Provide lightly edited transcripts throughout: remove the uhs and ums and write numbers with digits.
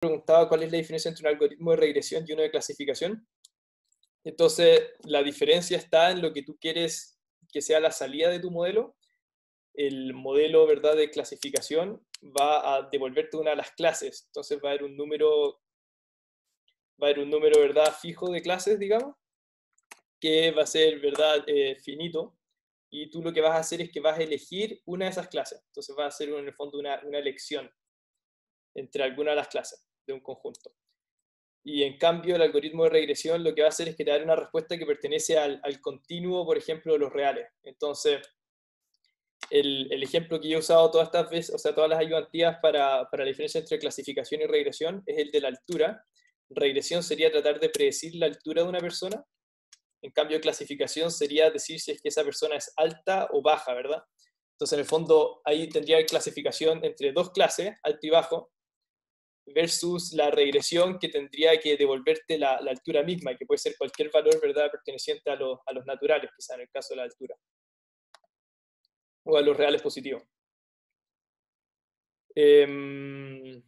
preguntaba cuál es la diferencia entre un algoritmo de regresión y uno de clasificación. Entonces, la diferencia está en lo que tú quieres que sea la salida de tu modelo. El modelo, ¿verdad?, de clasificación va a devolverte una de las clases. Entonces va a haber un número, ¿verdad?, fijo de clases, digamos, que va a ser, ¿verdad?, finito. Y tú lo que vas a hacer es que vas a elegir una de esas clases. Entonces vas a hacer en el fondo una elección entre alguna de las clases de un conjunto. Y en cambio el algoritmo de regresión lo que va a hacer es que te da una respuesta que pertenece al continuo, por ejemplo, de los reales. Entonces, el ejemplo que yo he usado todas estas veces, o sea, todas las ayudantías para la diferencia entre clasificación y regresión es el de la altura. Regresión sería tratar de predecir la altura de una persona. En cambio, clasificación sería decir si es que esa persona es alta o baja, ¿verdad? Entonces, en el fondo, ahí tendría clasificación entre dos clases, alto y bajo, versus la regresión que tendría que devolverte la altura misma, que puede ser cualquier valor, ¿verdad?, perteneciente a los naturales, quizá en el caso de la altura, o a los reales positivos. Bueno,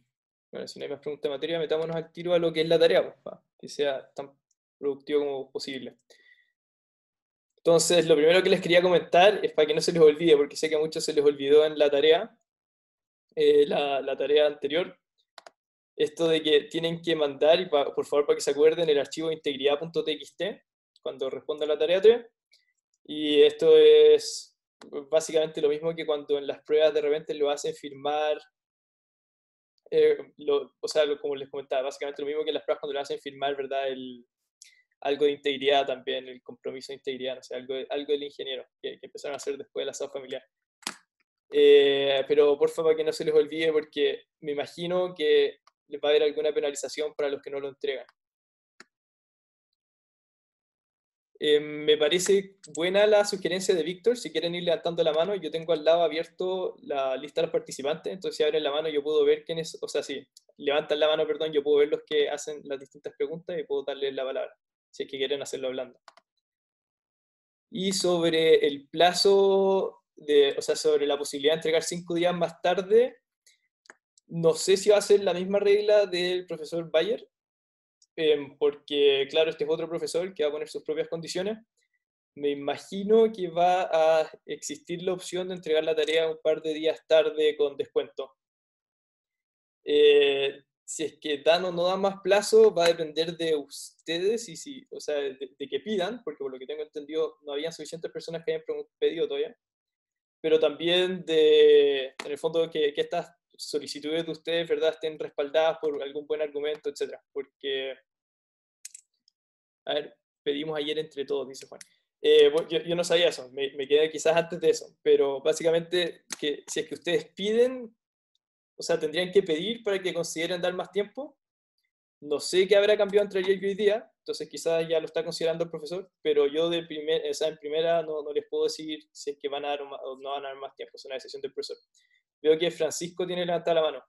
si no hay más preguntas de materia, metámonos al tiro a lo que es la tarea, pues, que sea tan productivo como posible. Entonces, lo primero que les quería comentar es para que no se les olvide, porque sé que a muchos se les olvidó en la tarea, la tarea anterior, esto de que tienen que mandar, y por favor para que se acuerden, el archivo integridad.txt cuando responda la tarea 3. Y esto es básicamente lo mismo que cuando en las pruebas de repente lo hacen firmar, o sea, como les comentaba, básicamente lo mismo que en las pruebas cuando lo hacen firmar, ¿verdad? Algo de integridad también, el compromiso de integridad, o sea, algo del ingeniero, que empezaron a hacer después del asado familiar. Pero por favor que no se les olvide, porque me imagino que les va a haber alguna penalización para los que no lo entregan. Me parece buena la sugerencia de Víctor. Si quieren ir levantando la mano, yo tengo al lado abierto la lista de los participantes, entonces si abren la mano yo puedo ver quiénes, o sea, si levantan la mano, perdón, yo puedo ver los que hacen las distintas preguntas y puedo darles la palabra, si es que quieren hacerlo hablando. Y sobre el plazo, o sea, sobre la posibilidad de entregar 5 días más tarde, no sé si va a ser la misma regla del profesor Bayer, porque, claro, este es otro profesor que va a poner sus propias condiciones. Me imagino que va a existir la opción de entregar la tarea un par de días tarde con descuento. Si es que dan o no dan más plazo, va a depender de ustedes, y si, o sea, de que pidan, porque por lo que tengo entendido no habían suficientes personas que hayan pedido todavía, pero también en el fondo, que estas solicitudes de ustedes, ¿verdad?, estén respaldadas por algún buen argumento, etc. Porque, a ver, pedimos ayer entre todos, dice Juan. Bueno, yo no sabía eso, me quedé quizás antes de eso, pero básicamente que si es que ustedes piden, o sea, tendrían que pedir para que consideren dar más tiempo. No sé qué habrá cambiado entre ayer y hoy día, entonces quizás ya lo está considerando el profesor, pero yo o sea, en primera no les puedo decir si es que van a dar o no van a dar más tiempo, es una decisión del profesor. Veo que Francisco tiene levantada la mano.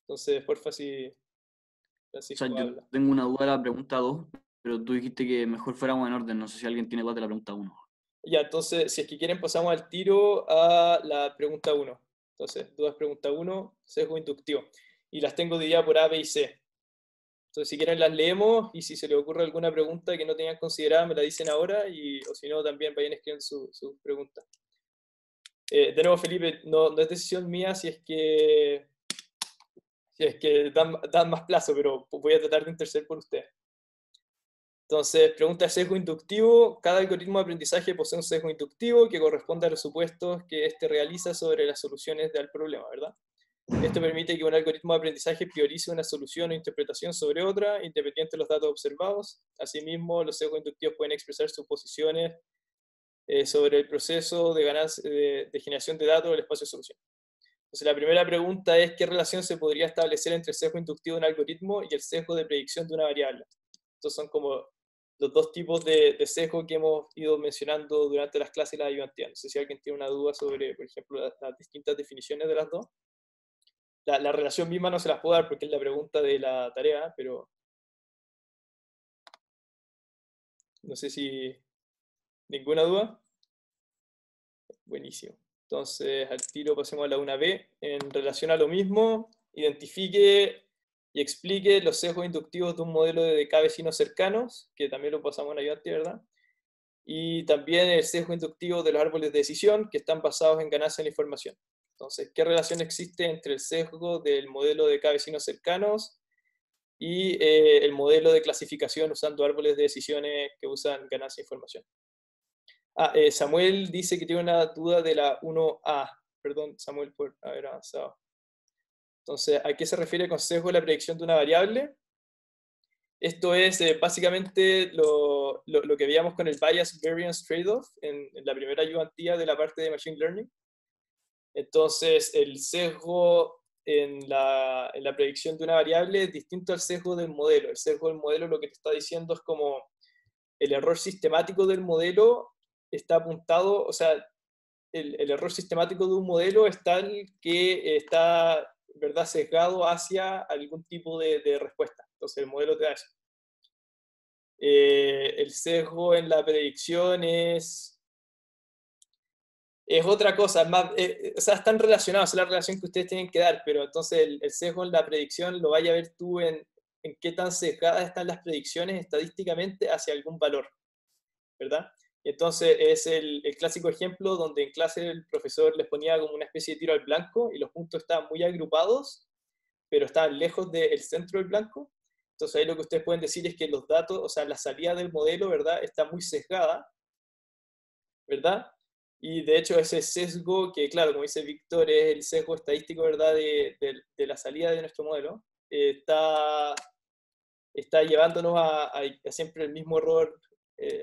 Entonces, porfa, si O sea, Francisco yo habla. tengo una duda de la pregunta 2, pero tú dijiste que mejor fuéramos en orden. No sé si alguien tiene dudas de la pregunta 1. Ya, entonces, si es que quieren, pasamos al tiro a la pregunta 1. Entonces, dudas pregunta 1, sesgo inductivo. Y las tengo divididas por A, B y C. Entonces, si quieren las leemos, y si se les ocurre alguna pregunta que no tengan considerada, me la dicen ahora, o si no, también vayan escribiendo sus preguntas. De nuevo, Felipe, no es decisión mía si es que dan más plazo, pero voy a tratar de interceder por usted. Entonces, pregunta de sesgo inductivo. Cada algoritmo de aprendizaje posee un sesgo inductivo que corresponde a los supuestos que éste realiza sobre las soluciones del problema, ¿verdad? Esto permite que un algoritmo de aprendizaje priorice una solución o interpretación sobre otra, independiente de los datos observados. Asimismo, los sesgos inductivos pueden expresar suposiciones sobre el proceso de generación de datos del espacio de solución. Entonces, la primera pregunta es: ¿qué relación se podría establecer entre el sesgo inductivo de un algoritmo y el sesgo de predicción de una variable? Estos son como los dos tipos de sesgo que hemos ido mencionando durante las clases y la ayudantías. No sé si alguien tiene una duda sobre, por ejemplo, las distintas definiciones de las dos. La relación misma no se las puedo dar porque es la pregunta de la tarea, pero no sé si ninguna duda. Buenísimo. Entonces, al tiro pasemos a la 1B. En relación a lo mismo, identifique y explique los sesgos inductivos de un modelo de K vecinos cercanos, que también lo pasamos en ayudante, ¿verdad? Y también el sesgo inductivo de los árboles de decisión, que están basados en ganancia de la información. Entonces, ¿qué relación existe entre el sesgo del modelo de K vecinos cercanos y el modelo de clasificación usando árboles de decisiones que usan ganancia de información? Samuel dice que tiene una duda de la 1A. Perdón, Samuel, por haber avanzado. Entonces, ¿a qué se refiere con sesgo de la predicción de una variable? Esto es básicamente lo que veíamos con el Bias Variance Trade-off en la primera ayudantía de la parte de Machine Learning. Entonces, el sesgo en la predicción de una variable es distinto al sesgo del modelo. El sesgo del modelo lo que te está diciendo es como el error sistemático del modelo está apuntado, o sea, el error sistemático de un modelo es tal que está, ¿verdad?, sesgado hacia algún tipo de respuesta. Entonces el modelo te da eso. El sesgo en la predicción es otra cosa, más, o sea, están relacionados, es la relación que ustedes tienen que dar, pero entonces el sesgo en la predicción lo vaya a ver tú en qué tan sesgadas están las predicciones estadísticamente hacia algún valor, ¿verdad? Entonces es el clásico ejemplo donde en clase el profesor les ponía como una especie de tiro al blanco y los puntos estaban muy agrupados, pero estaban lejos del centro del blanco. Entonces ahí lo que ustedes pueden decir es que los datos, o sea, la salida del modelo, ¿verdad?, está muy sesgada, ¿verdad? Y de hecho ese sesgo, que claro, como dice Víctor, es el sesgo estadístico, ¿verdad?, de la salida de nuestro modelo, está llevándonos a siempre el mismo error,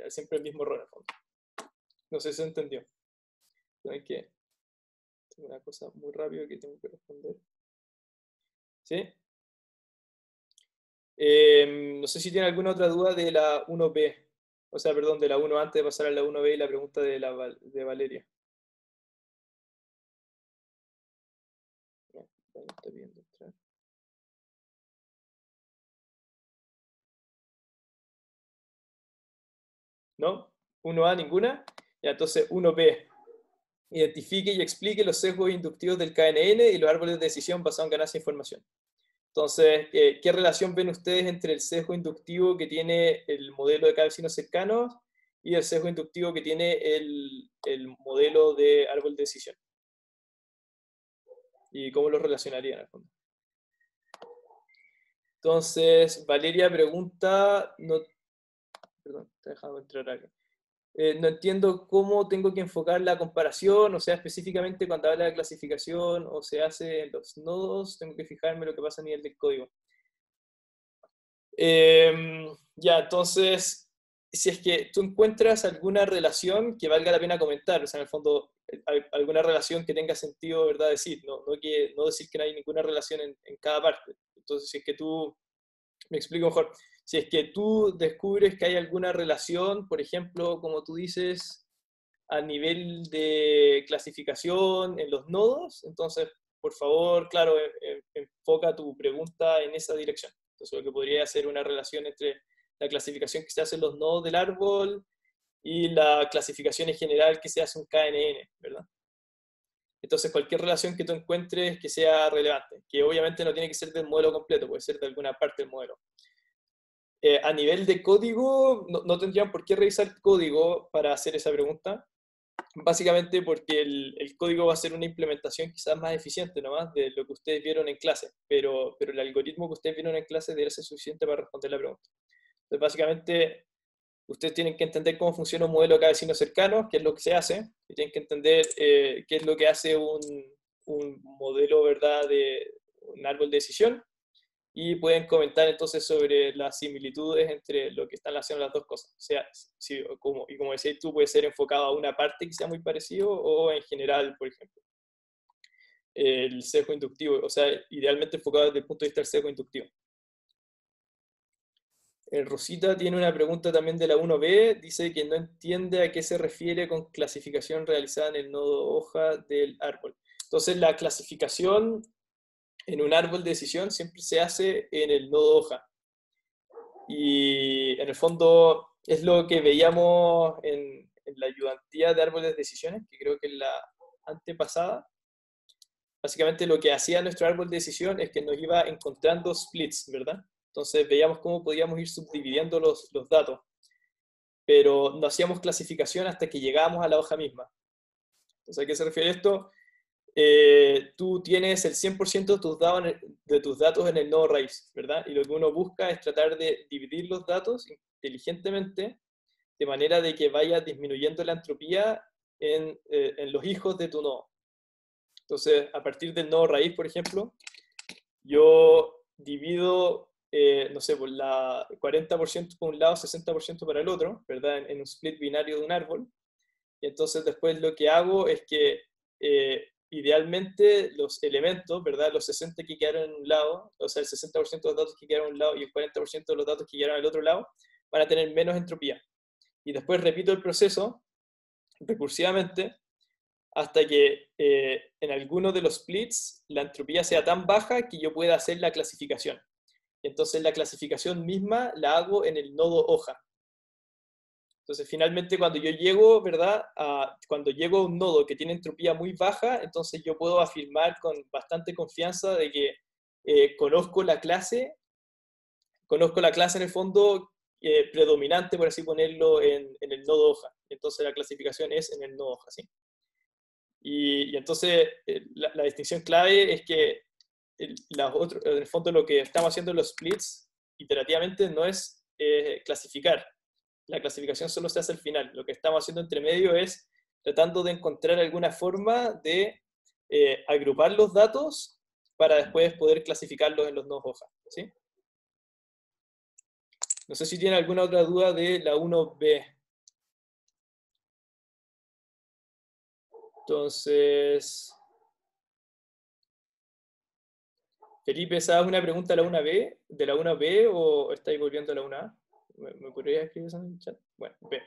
siempre el mismo error en el fondo. No sé si se entendió. ¿Saben qué? Tengo una cosa muy rápida que tengo que responder. ¿Sí? No sé si tiene alguna otra duda de la 1B. O sea, perdón, de la 1 antes de pasar a la 1B y la pregunta de Valeria. Está viendo entrar. ¿No? 1A, ninguna. Ya, entonces 1B. Identifique y explique los sesgos inductivos del KNN y los árboles de decisión basados en ganancia de información. Entonces, ¿qué relación ven ustedes entre el sesgo inductivo que tiene el modelo de K vecinos cercanos y el sesgo inductivo que tiene el modelo de árbol de decisión? ¿Y cómo los relacionarían al fondo? Entonces, Valeria pregunta, no, perdón, te he dejado entrar acá. No entiendo cómo tengo que enfocar la comparación, o sea, específicamente cuando habla de clasificación o se hace en los nodos, tengo que fijarme lo que pasa a nivel del código. Ya, entonces, si es que tú encuentras alguna relación que valga la pena comentar, o sea, en el fondo, alguna relación que tenga sentido, ¿verdad?, decir, no decir que no hay ninguna relación en cada parte. Entonces, si es que tú, me explico mejor, si es que tú descubres que hay alguna relación, por ejemplo, como tú dices, a nivel de clasificación en los nodos, entonces, por favor, claro, enfoca tu pregunta en esa dirección. Entonces, lo que podría ser una relación entre la clasificación que se hace en los nodos del árbol y la clasificación en general que se hace en KNN, ¿verdad? Entonces, cualquier relación que tú encuentres que sea relevante, que obviamente no tiene que ser del modelo completo, puede ser de alguna parte del modelo. A nivel de código, no tendrían por qué revisar el código para hacer esa pregunta, básicamente porque el código va a ser una implementación quizás más eficiente nomás de lo que ustedes vieron en clase, pero el algoritmo que ustedes vieron en clase debe ser suficiente para responder la pregunta. Entonces, básicamente, ustedes tienen que entender cómo funciona un modelo de cada vecino cercano, qué es lo que se hace, y tienen que entender qué es lo que hace un modelo, ¿verdad?, de un árbol de decisión, y pueden comentar entonces sobre las similitudes entre lo que están haciendo las dos cosas. O sea, y como decías tú, puede ser enfocado a una parte que sea muy parecido o en general, por ejemplo. El sesgo inductivo, o sea, idealmente enfocado desde el punto de vista del sesgo inductivo. Rosita tiene una pregunta también de la 1B, dice que no entiende a qué se refiere con clasificación realizada en el nodo hoja del árbol. Entonces, la clasificación en un árbol de decisión siempre se hace en el nodo hoja. Y en el fondo es lo que veíamos en la ayudantía de árboles de decisiones, que creo que es la antepasada, básicamente lo que hacía nuestro árbol de decisión es que nos iba encontrando splits, ¿verdad? Entonces veíamos cómo podíamos ir subdividiendo los datos, pero no hacíamos clasificación hasta que llegábamos a la hoja misma. Entonces, ¿a qué se refiere esto? Tú tienes el 100% de tus datos en el nodo raíz, ¿verdad? Y lo que uno busca es tratar de dividir los datos inteligentemente de manera de que vaya disminuyendo la entropía en los hijos de tu nodo. Entonces, a partir del nodo raíz, por ejemplo, yo divido, no sé, por la 40% por un lado, 60% para el otro, ¿verdad? En un split binario de un árbol. Y entonces después lo que hago es que idealmente los elementos, ¿verdad? Los 60 que quedaron en un lado, o sea, el 60% de los datos que quedaron en un lado y el 40% de los datos que quedaron al otro lado, van a tener menos entropía. Y después repito el proceso recursivamente hasta que en alguno de los splits la entropía sea tan baja que yo pueda hacer la clasificación. Entonces la clasificación misma la hago en el nodo hoja. Entonces finalmente cuando yo llego, ¿verdad? Cuando llego a un nodo que tiene entropía muy baja, entonces yo puedo afirmar con bastante confianza de que conozco la clase en el fondo predominante, por así ponerlo, en el nodo hoja. Entonces la clasificación es en el nodo hoja, ¿sí? Y entonces la distinción clave es que en el fondo lo que estamos haciendo en los splits iterativamente no es clasificar. La clasificación solo se hace al final. Lo que estamos haciendo entre medio es tratando de encontrar alguna forma de agrupar los datos para después poder clasificarlos en los nodos hoja, ¿sí? No sé si tiene alguna otra duda de la 1B. Entonces, Felipe, ¿sabes una pregunta de la 1B? ¿De la 1B o estáis volviendo a la 1A? ¿Me podrías escribir eso en el chat? Bueno, B.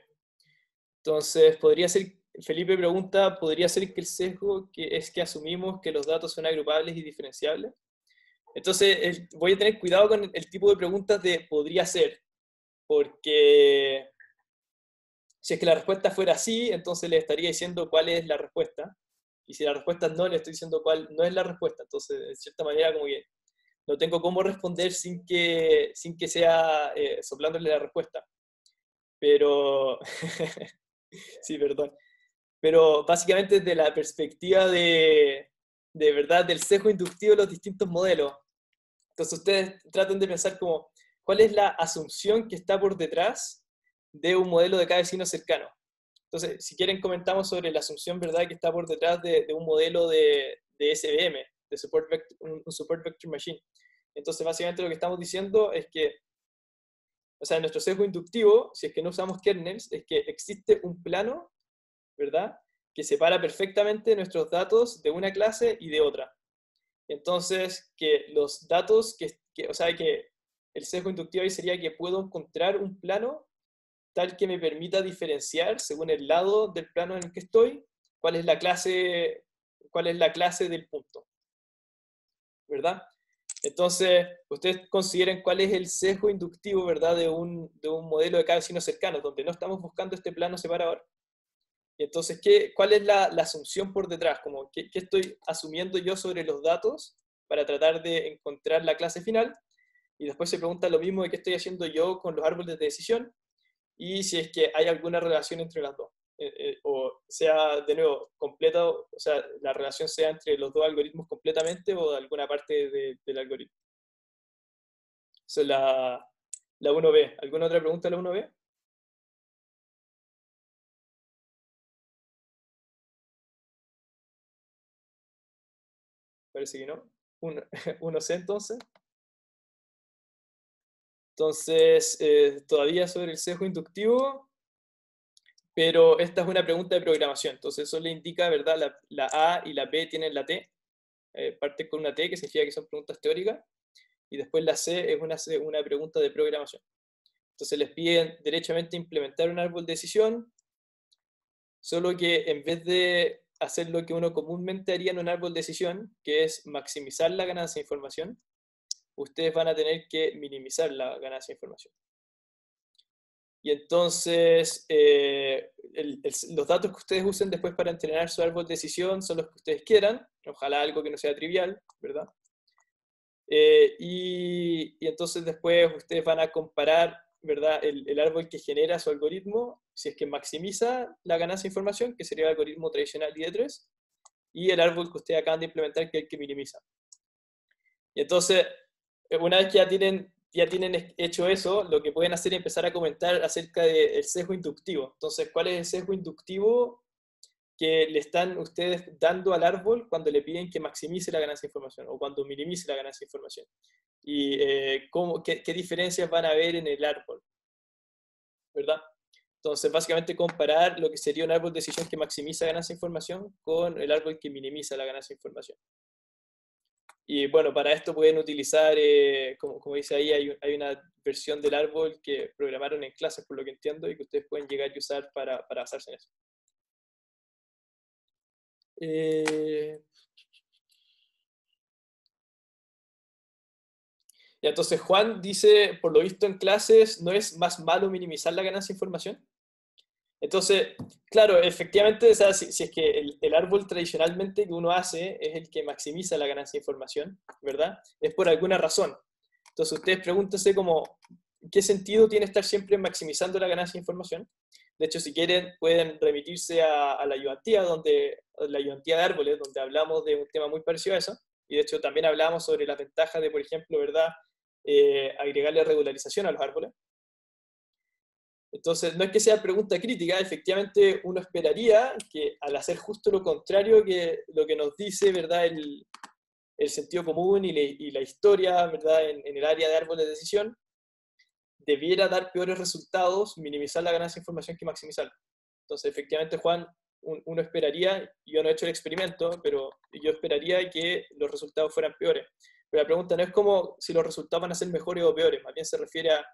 Entonces, podría ser, Felipe pregunta, ¿podría ser que el sesgo es que asumimos que los datos son agrupables y diferenciables? Entonces, voy a tener cuidado con el tipo de preguntas de podría ser, porque si es que la respuesta fuera sí, entonces le estaría diciendo cuál es la respuesta, y si la respuesta es no, le estoy diciendo cuál no es la respuesta. Entonces, de cierta manera, como que no tengo cómo responder sin que sea soplándole la respuesta. Pero, sí, perdón. Pero básicamente desde la perspectiva de verdad del sesgo inductivo de los distintos modelos. Entonces ustedes traten de pensar como, ¿cuál es la asunción que está por detrás de un modelo de cada vecino cercano? Entonces, si quieren comentamos sobre la asunción, ¿verdad?, que está por detrás de un modelo de SVM, de un Support Vector Machine. Entonces, básicamente lo que estamos diciendo es que, o sea, nuestro sesgo inductivo, si es que no usamos kernels, es que existe un plano, ¿verdad?, que separa perfectamente nuestros datos de una clase y de otra. Entonces, que los datos, o sea, que el sesgo inductivo ahí sería que puedo encontrar un plano tal que me permita diferenciar, según el lado del plano en el que estoy, cuál es la clase del punto, ¿verdad? Entonces, ustedes consideren cuál es el sesgo inductivo, ¿verdad?, de un modelo de cada vecino cercano, donde no estamos buscando este plano separador. Y entonces, ¿cuál es la asunción por detrás? Como, ¿qué estoy asumiendo yo sobre los datos para tratar de encontrar la clase final? Y después se pregunta lo mismo de qué estoy haciendo yo con los árboles de decisión y si es que hay alguna relación entre las dos. O sea, de nuevo, completa, o sea, la relación sea entre los dos algoritmos completamente o de alguna parte del algoritmo. Eso es la 1B. ¿Alguna otra pregunta de la 1B? Parece que no. 1C entonces. Entonces, todavía sobre el sesgo inductivo, pero esta es una pregunta de programación. Entonces, eso le indica, ¿verdad? La A y la B tienen la T. Parte con una T, que significa que son preguntas teóricas. Y después la C es una pregunta de programación. Entonces, les piden derechamente implementar un árbol de decisión, solo que en vez de hacer lo que uno comúnmente haría en un árbol de decisión, que es maximizar la ganancia de información, ustedes van a tener que minimizar la ganancia de información. Y entonces los datos que ustedes usen después para entrenar su árbol de decisión son los que ustedes quieran, ojalá algo que no sea trivial, ¿verdad? Y entonces después ustedes van a comparar, ¿verdad? El árbol que genera su algoritmo, si es que maximiza la ganancia de información, que sería el algoritmo tradicional ID3, y el árbol que ustedes acaban de implementar, que es el que minimiza. Y entonces, una vez que ya tienen hecho eso, lo que pueden hacer es empezar a comentar acerca del sesgo inductivo. Entonces, ¿cuál es el sesgo inductivo que le están ustedes dando al árbol cuando le piden que maximice la ganancia de información o cuando minimice la ganancia de información? Y qué diferencias van a haber en el árbol, ¿verdad? Entonces, básicamente comparar lo que sería un árbol de decisión que maximiza la ganancia de información con el árbol que minimiza la ganancia de información. Y bueno, para esto pueden utilizar, como dice ahí, hay una versión del árbol que programaron en clases, por lo que entiendo, y que ustedes pueden llegar y usar para basarse en eso. Y entonces Juan dice, por lo visto en clases, ¿no es más malo minimizar la ganancia de información? Entonces, claro, efectivamente, o sea, si es que el árbol tradicionalmente que uno hace es el que maximiza la ganancia de información, ¿verdad? Es por alguna razón. Entonces ustedes pregúntense como, ¿qué sentido tiene estar siempre maximizando la ganancia de información? De hecho, si quieren, pueden remitirse a la ayudantía, la ayudantía de árboles, donde hablamos de un tema muy parecido a eso. Y de hecho también hablamos sobre las ventajas de, por ejemplo, ¿verdad? Agregarle regularización a los árboles. Entonces, no es que sea pregunta crítica, efectivamente uno esperaría que al hacer justo lo contrario que lo que nos dice, ¿verdad? El sentido común y la historia, ¿verdad? En el área de árboles de decisión, debiera dar peores resultados, minimizar la ganancia de información que maximizarla. Entonces, efectivamente, Juan, uno esperaría, yo no he hecho el experimento, pero yo esperaría que los resultados fueran peores. Pero la pregunta no es como si los resultados van a ser mejores o peores, más bien se refiere a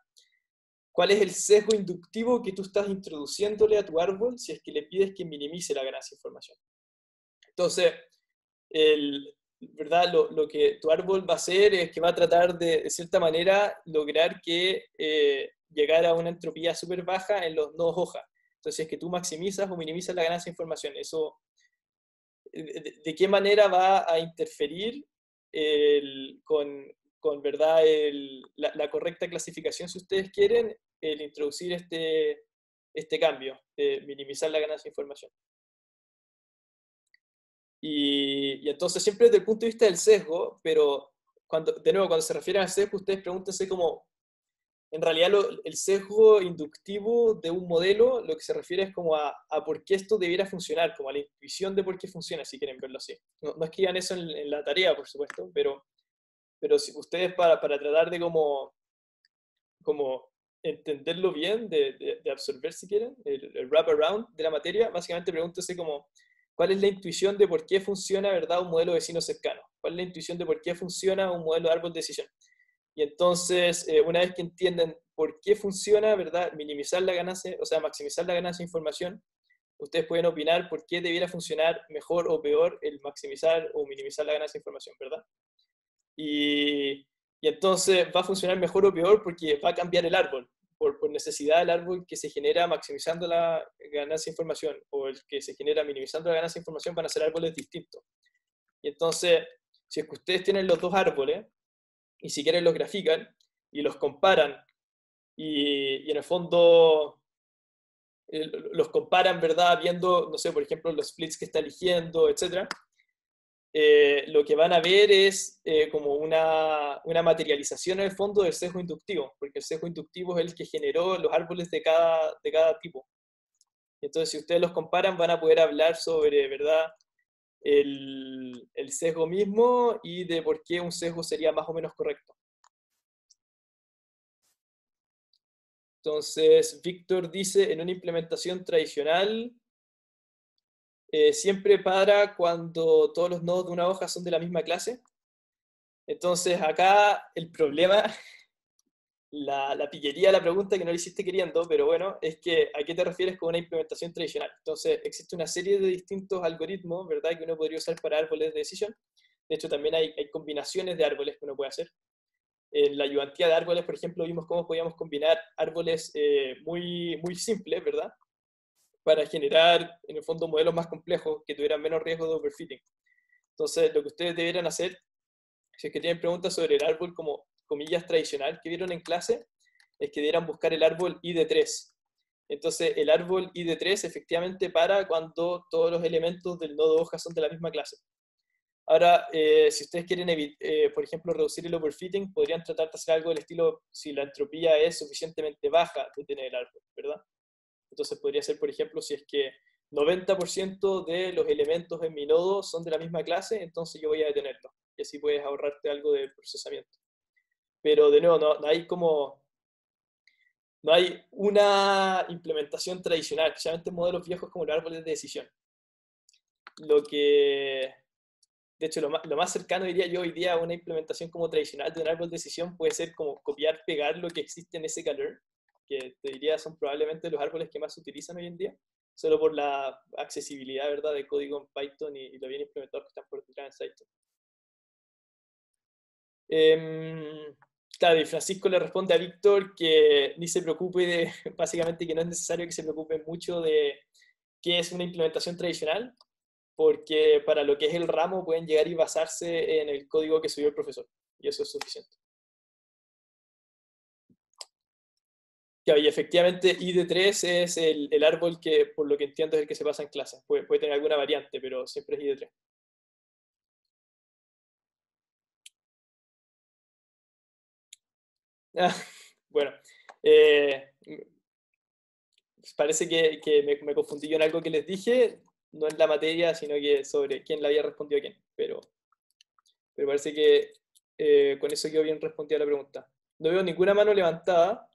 cuál es el sesgo inductivo que tú estás introduciéndole a tu árbol si es que le pides que minimice la ganancia de información. Entonces, ¿verdad? Lo que tu árbol va a hacer es que va a tratar de cierta manera, lograr que llegar a una entropía súper baja en los nodos hoja. Entonces, si es que tú maximizas o minimizas la ganancia de información, eso, ¿de qué manera va a interferir con ¿verdad? La correcta clasificación, si ustedes quieren, el introducir este cambio, de minimizar la ganancia de información? Y entonces siempre desde el punto de vista del sesgo, pero de nuevo, cuando se refieren al sesgo, ustedes pregúntense como, en realidad el sesgo inductivo de un modelo, lo que se refiere es como a por qué esto debiera funcionar, como a la intuición de por qué funciona, si quieren verlo así. No escriban eso en la tarea, por supuesto, pero si ustedes para tratar de como entenderlo bien, de absorber si quieren, el wraparound de la materia, básicamente pregúntese como, ¿cuál es la intuición de por qué funciona, verdad, un modelo de vecino cercano? ¿Cuál es la intuición de por qué funciona un modelo de árbol de decisión? Y entonces, una vez que entienden por qué funciona, ¿verdad? Minimizar la ganancia, o sea, maximizar la ganancia de información, ustedes pueden opinar por qué debiera funcionar mejor o peor el maximizar o minimizar la ganancia de información, ¿verdad? Y entonces va a funcionar mejor o peor porque va a cambiar el árbol, por necesidad del árbol que se genera maximizando la ganancia de información o el que se genera minimizando la ganancia de información van a ser árboles distintos. Y entonces, si es que ustedes tienen los dos árboles, y si quieren los grafican, y los comparan, y en el fondo los comparan, ¿verdad? Viendo, no sé, por ejemplo, los splits que está eligiendo, etcétera, lo que van a ver es como una materialización en el fondo del sesgo inductivo, porque el sesgo inductivo es el que generó los árboles de cada tipo. Entonces, si ustedes los comparan, van a poder hablar sobre, ¿verdad?, el sesgo mismo y de por qué un sesgo sería más o menos correcto. Entonces, Víctor dice, en una implementación tradicional, siempre para cuando todos los nodos de una hoja son de la misma clase. Entonces, acá el problema, la pillería de la pregunta que no le hiciste queriendo, pero bueno, es que ¿a qué te refieres con una implementación tradicional? Entonces, existe una serie de distintos algoritmos, ¿verdad?, que uno podría usar para árboles de decisión. De hecho, también hay combinaciones de árboles que uno puede hacer. En la ayudantía de árboles, por ejemplo, vimos cómo podíamos combinar árboles muy, muy simples, ¿verdad? Para generar, en el fondo, modelos más complejos que tuvieran menos riesgo de overfitting. Entonces, lo que ustedes deberían hacer, si es que tienen preguntas sobre el árbol como comillas tradicional que vieron en clase, es que debieran buscar el árbol ID3. Entonces, el árbol ID3 efectivamente para cuando todos los elementos del nodo hoja son de la misma clase. Ahora, si ustedes quieren, por ejemplo, reducir el overfitting, podrían tratar de hacer algo del estilo, si la entropía es suficientemente baja de tener el árbol, ¿verdad? Entonces podría ser, por ejemplo, si es que 90% de los elementos en mi nodo son de la misma clase, entonces yo voy a detenerlo. Y así puedes ahorrarte algo de procesamiento. Pero de nuevo, no hay como... No hay una implementación tradicional, especialmente en modelos viejos como los árboles de decisión. Lo que... De hecho, lo más cercano, diría yo, hoy día a una implementación como tradicional de un árbol de decisión puede ser como copiar, pegar lo que existe en sklearn, que te diría son probablemente los árboles que más se utilizan hoy en día, solo por la accesibilidad, ¿verdad?, de código en Python y lo bien implementados que están por detrás en Cython. Claro, y Francisco le responde a Víctor que ni se preocupe de, básicamente que no es necesario que se preocupe mucho de qué es una implementación tradicional, porque para lo que es el ramo pueden llegar y basarse en el código que subió el profesor, y eso es suficiente. Claro, y efectivamente ID3 es el árbol que, por lo que entiendo, es el que se pasa en clase. Puede tener alguna variante, pero siempre es ID3. Ah, bueno, eh, parece que me confundí yo en algo que les dije, no en la materia, sino que sobre quién le había respondido a quién. Pero parece que con eso quedó bien respondida la pregunta. No veo ninguna mano levantada.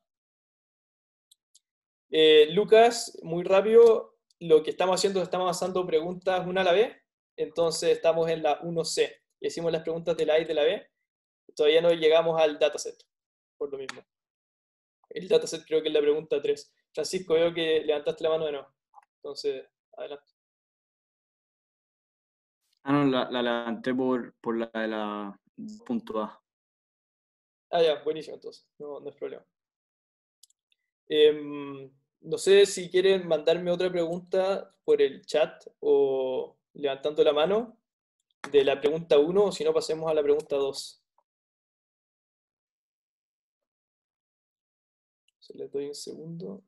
Lucas, muy rápido, lo que estamos haciendo es estamos avanzando preguntas una a la vez, entonces estamos en la 1C y hicimos las preguntas de la A y de la B, todavía no llegamos al dataset, por lo mismo. El dataset creo que es la pregunta 3. Francisco, veo que levantaste la mano de nuevo, entonces, adelante. Ah, no, la levanté por la de la punto A. Ah, ya, buenísimo, entonces, no es problema. No sé si quieren mandarme otra pregunta por el chat o levantando la mano de la pregunta 1 o si no pasemos a la pregunta 2. Se les doy un segundo.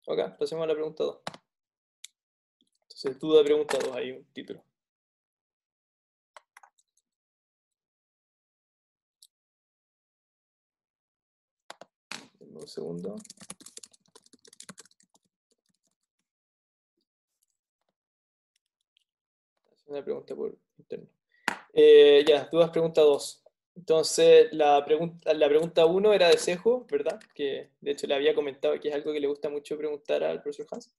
Ok, pasemos a la pregunta 2. Entonces, duda pregunta 2, hay un título. Un segundo. Una pregunta por interno. Ya, dudas pregunta 2. Entonces, la pregunta 1 era de Sejo, ¿verdad? Que de hecho le había comentado que es algo que le gusta mucho preguntar al profesor Hans.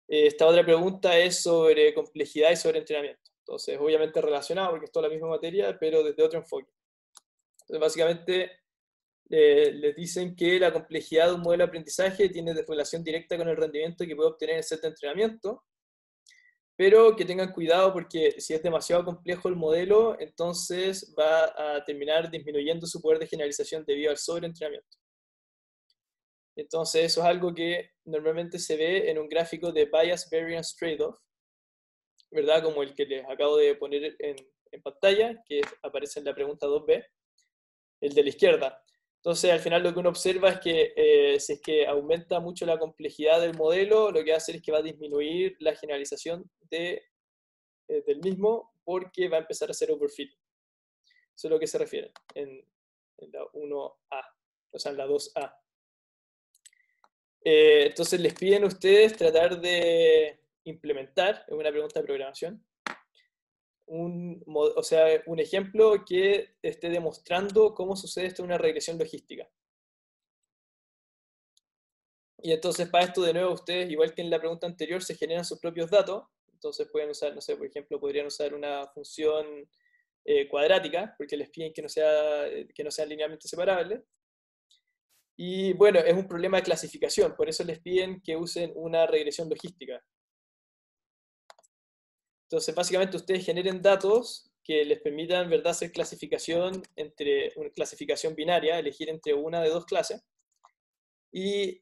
Esta otra pregunta es sobre complejidad y sobre entrenamiento. Entonces, obviamente relacionado porque es toda la misma materia, pero desde otro enfoque. Entonces, básicamente, les dicen que la complejidad de un modelo de aprendizaje tiene relación directa con el rendimiento que puede obtener el set de entrenamiento, pero que tengan cuidado porque si es demasiado complejo el modelo, entonces va a terminar disminuyendo su poder de generalización debido al sobreentrenamiento. Entonces eso es algo que normalmente se ve en un gráfico de Bias Variance Trade-off, ¿verdad? Como el que les acabo de poner en pantalla, que aparece en la pregunta 2b, el de la izquierda. Entonces, al final lo que uno observa es que si es que aumenta mucho la complejidad del modelo, lo que va a hacer es que va a disminuir la generalización del mismo porque va a empezar a hacer overfitting. Eso es lo que se refiere en la 1A, o sea, en la 2A. Entonces les piden a ustedes tratar de implementar, es una pregunta de programación, un ejemplo que esté demostrando cómo sucede esto en una regresión logística. Y entonces para esto de nuevo ustedes, igual que en la pregunta anterior, se generan sus propios datos. Entonces pueden usar, no sé, por ejemplo, podrían usar una función cuadrática, porque les piden que no sean linealmente separables. Y bueno, es un problema de clasificación, por eso les piden que usen una regresión logística. Entonces, básicamente ustedes generen datos que les permitan, ¿verdad?, hacer clasificación entre una clasificación binaria, elegir entre una de dos clases. Y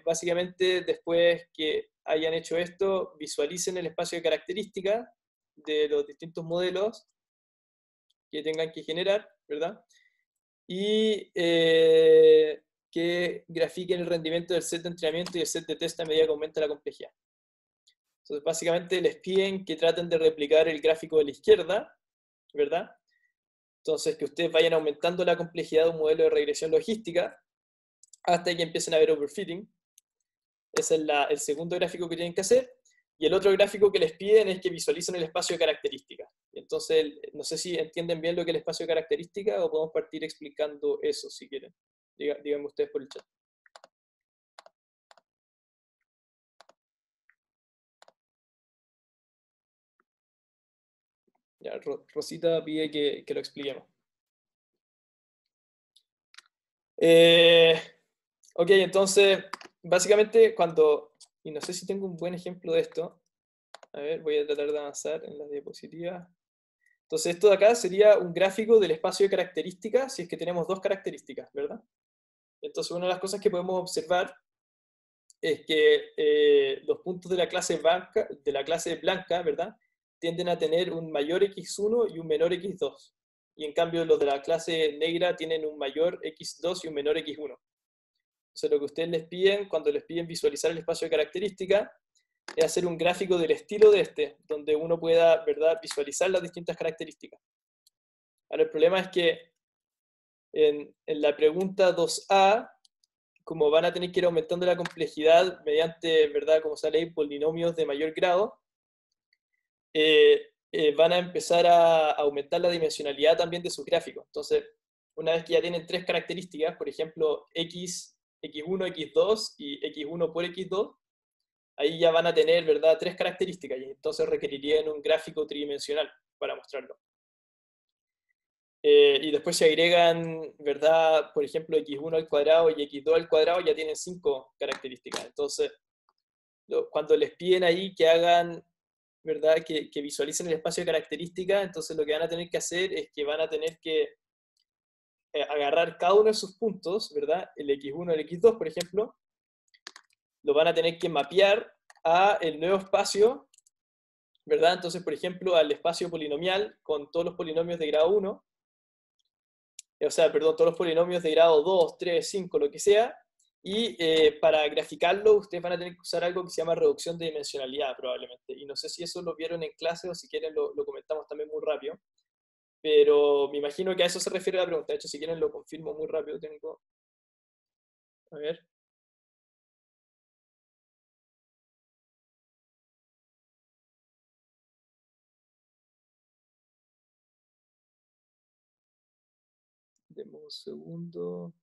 básicamente después que hayan hecho esto, visualicen el espacio de características de los distintos modelos que tengan que generar, ¿verdad? Y que grafiquen el rendimiento del set de entrenamiento y el set de test a medida que aumenta la complejidad. Entonces, básicamente les piden que traten de replicar el gráfico de la izquierda, ¿verdad? Entonces, que ustedes vayan aumentando la complejidad de un modelo de regresión logística hasta que empiecen a ver overfitting. Ese es el segundo gráfico que tienen que hacer. Y el otro gráfico que les piden es que visualicen el espacio de características. Entonces, no sé si entienden bien lo que es el espacio de características o podemos partir explicando eso si quieren. Díganme ustedes por el chat. Ya, Rosita pide que lo expliquemos. Ok, entonces, básicamente y no sé si tengo un buen ejemplo de esto. A ver, voy a tratar de avanzar en las diapositivas. Entonces, esto de acá sería un gráfico del espacio de características si es que tenemos dos características, ¿verdad? Entonces, una de las cosas que podemos observar es que los puntos de la clase blanca, ¿verdad?, tienden a tener un mayor x1 y un menor x2. Y en cambio los de la clase negra tienen un mayor x2 y un menor x1. Entonces lo que ustedes les piden, cuando les piden visualizar el espacio de características, es hacer un gráfico del estilo de este, donde uno pueda, ¿verdad?, visualizar las distintas características. Ahora el problema es que en la pregunta 2A, como van a tener que ir aumentando la complejidad mediante, ¿verdad?, como sale ahí, polinomios de mayor grado, van a empezar a aumentar la dimensionalidad también de sus gráficos. Entonces, una vez que ya tienen tres características, por ejemplo, x1, x2 y x1 por x2, ahí ya van a tener, ¿verdad?, tres características, y entonces requerirían un gráfico tridimensional para mostrarlo. Y después se agregan, ¿verdad?, por ejemplo, x1 al cuadrado y x2 al cuadrado, ya tienen 5 características. Entonces, cuando les piden ahí que hagan, ¿verdad?, que visualicen el espacio de características, entonces lo que van a tener que hacer es que van a tener que agarrar cada uno de sus puntos, ¿verdad?, el x1, el x2, por ejemplo, lo van a tener que mapear a el nuevo espacio, ¿verdad? Entonces, por ejemplo, al espacio polinomial con todos los polinomios de grado 1, o sea, perdón, todos los polinomios de grado 2, 3, 5, lo que sea, y para graficarlo ustedes van a tener que usar algo que se llama reducción de dimensionalidad probablemente, y no sé si eso lo vieron en clase o si quieren lo comentamos también muy rápido, pero me imagino que a eso se refiere la pregunta. De hecho, si quieren lo confirmo muy rápido, a ver. Demos un segundo.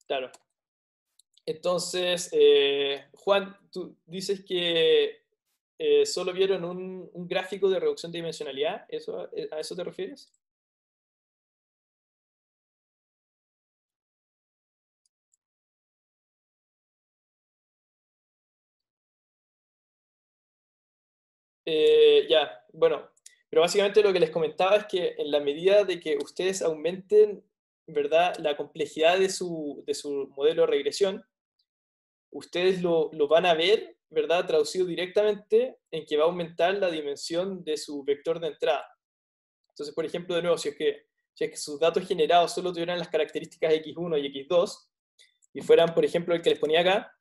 Claro. Entonces, Juan, tú dices que solo vieron un gráfico de reducción de dimensionalidad. ¿A eso te refieres? Ya, bueno, pero básicamente lo que les comentaba es que en la medida de que ustedes aumenten, ¿verdad?, la complejidad de su modelo de regresión, ustedes lo van a ver, ¿verdad?, traducido directamente en que va a aumentar la dimensión de su vector de entrada. Entonces, por ejemplo, de nuevo, si es que sus datos generados solo tuvieran las características x1 y x2, y fueran, por ejemplo, el que les ponía acá,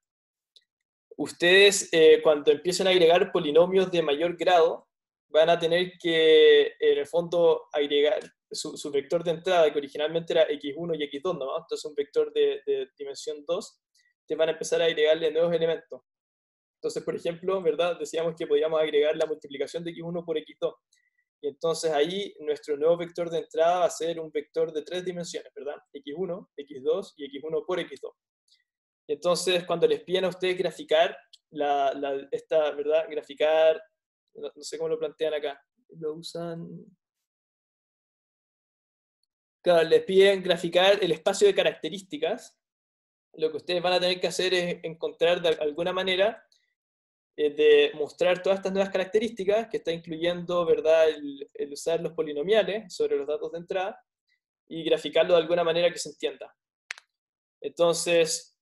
ustedes cuando empiecen a agregar polinomios de mayor grado, van a tener que, en el fondo, agregar su vector de entrada, que originalmente era x1 y x2, ¿no? Entonces un vector de dimensión 2, te van a empezar a agregarle nuevos elementos. Entonces, por ejemplo, ¿verdad?, decíamos que podíamos agregar la multiplicación de x1 por x2. Y entonces ahí nuestro nuevo vector de entrada va a ser un vector de 3 dimensiones, ¿verdad? x1, x2 y x1 por x2. Y entonces cuando les piden a ustedes graficar ¿verdad? Graficar, no sé cómo lo plantean acá. Lo usan... Claro, les piden graficar el espacio de características, lo que ustedes van a tener que hacer es encontrar de alguna manera de mostrar todas estas nuevas características, que está incluyendo, ¿verdad?, el usar los polinomiales sobre los datos de entrada y graficarlo de alguna manera que se entienda. Entonces,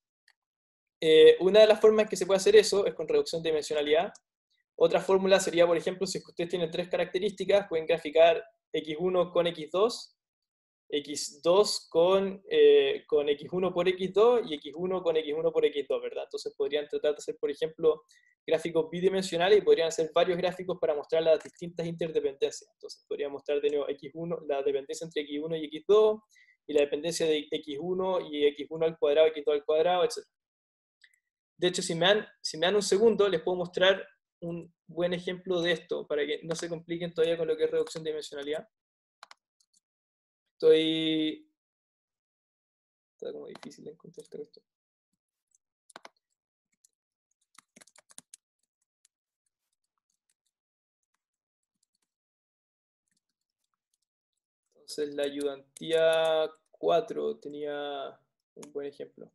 una de las formas en que se puede hacer eso es con reducción de dimensionalidad. Otra fórmula sería, por ejemplo, si ustedes tienen tres características, pueden graficar x1 con x2, x2 con x1 por x2 y x1 con x1 por x2, ¿verdad? Entonces podrían tratar de hacer, por ejemplo, gráficos bidimensionales y podrían hacer varios gráficos para mostrar las distintas interdependencias. Entonces podrían mostrar de nuevo x1, la dependencia entre x1 y x2, y la dependencia de x1 y x1 al cuadrado, x2 al cuadrado, etc. De hecho, si me dan un segundo, les puedo mostrar un buen ejemplo de esto, para que no se compliquen todavía con lo que es reducción de dimensionalidad. Está como difícil de encontrar esto. Entonces la ayudantía 4 tenía un buen ejemplo.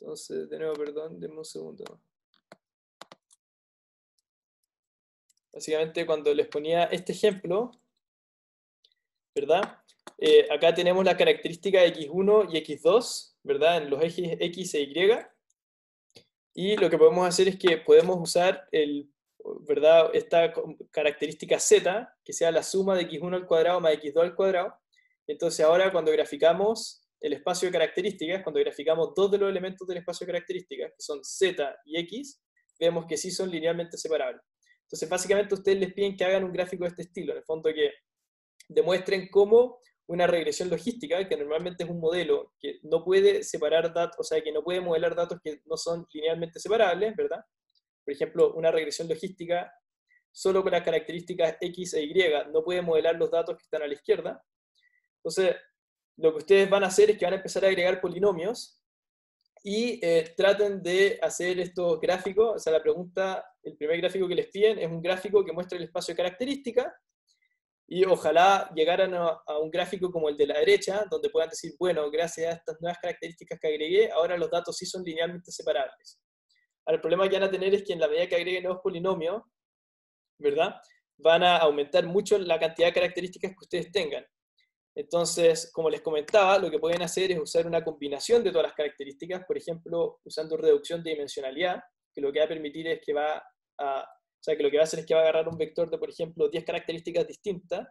Entonces, de nuevo, perdón, denme un segundo. Básicamente, cuando les ponía este ejemplo, ¿verdad? Acá tenemos la característica de x1 y x2, ¿verdad? En los ejes x e y. Y lo que podemos hacer es que podemos usar ¿verdad?, esta característica z, que sea la suma de x1 al cuadrado más x2 al cuadrado. Entonces ahora cuando graficamos el espacio de características, cuando graficamos dos de los elementos del espacio de características, que son z y x, vemos que sí son linealmente separables. Entonces básicamente ustedes les piden que hagan un gráfico de este estilo, en el fondo que demuestren cómo una regresión logística, que normalmente es un modelo que no puede separar datos, o sea, que no puede modelar datos que no son linealmente separables, ¿verdad? Por ejemplo, una regresión logística solo con las características x e y no puede modelar los datos que están a la izquierda. Entonces, lo que ustedes van a hacer es que van a empezar a agregar polinomios y traten de hacer estos gráficos. O sea, la pregunta, el primer gráfico que les piden es un gráfico que muestre el espacio de características. Y ojalá llegaran a un gráfico como el de la derecha, donde puedan decir, bueno, gracias a estas nuevas características que agregué, ahora los datos sí son linealmente separables. Ahora, el problema que van a tener es que en la medida que agreguen nuevos polinomios, ¿verdad?, van a aumentar mucho la cantidad de características que ustedes tengan. Entonces, como les comentaba, lo que pueden hacer es usar una combinación de todas las características, por ejemplo, usando reducción de dimensionalidad, que lo que va a permitir es que que lo que va a hacer es que va a agarrar un vector de, por ejemplo, 10 características distintas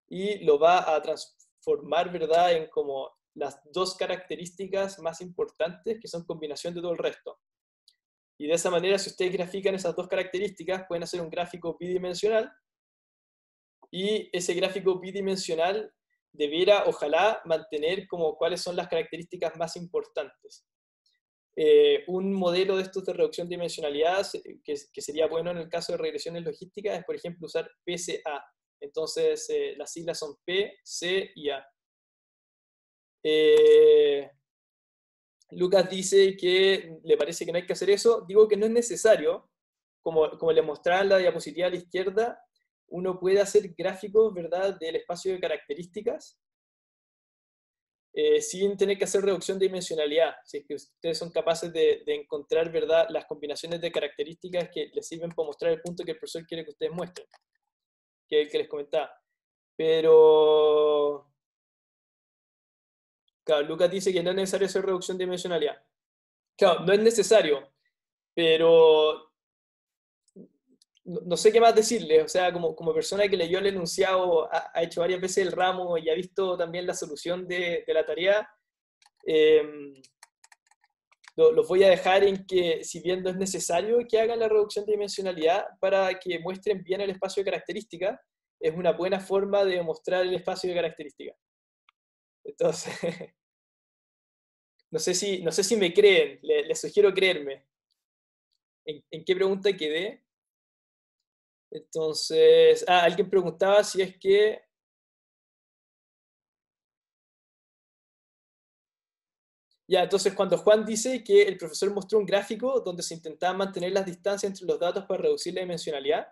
y lo va a transformar, ¿verdad?, en como las dos características más importantes, que son combinación de todo el resto. Y de esa manera, si ustedes grafican esas dos características, pueden hacer un gráfico bidimensional, y ese gráfico bidimensional debiera, ojalá, mantener como cuáles son las características más importantes. Un modelo de estos de reducción de dimensionalidad que sería bueno en el caso de regresiones logísticas es, por ejemplo, usar PCA. Entonces, las siglas son P, C y A. Lucas dice que le parece que no hay que hacer eso. Digo que no es necesario. Como les mostraba en la diapositiva a la izquierda, uno puede hacer gráficos, ¿verdad?, del espacio de características sin tener que hacer reducción de dimensionalidad. Si es que ustedes son capaces de encontrar, ¿verdad?, las combinaciones de características que les sirven para mostrar el punto que el profesor quiere que ustedes muestren, que es el que les comentaba. Pero claro, Lucas dice que no es necesario hacer reducción de dimensionalidad. Claro, no es necesario, pero no sé qué más decirle. O sea, como persona que leyó el enunciado, ha hecho varias veces el ramo y ha visto también la solución de la tarea, los voy a dejar en que, si bien no es necesario que hagan la reducción de dimensionalidad para que muestren bien el espacio de características, es una buena forma de mostrar el espacio de características. Entonces, no sé si me creen, les sugiero creerme. ¿En qué pregunta quedé? Entonces, alguien preguntaba si es que... Ya, entonces cuando Juan dice que el profesor mostró un gráfico donde se intentaba mantener las distancias entre los datos para reducir la dimensionalidad,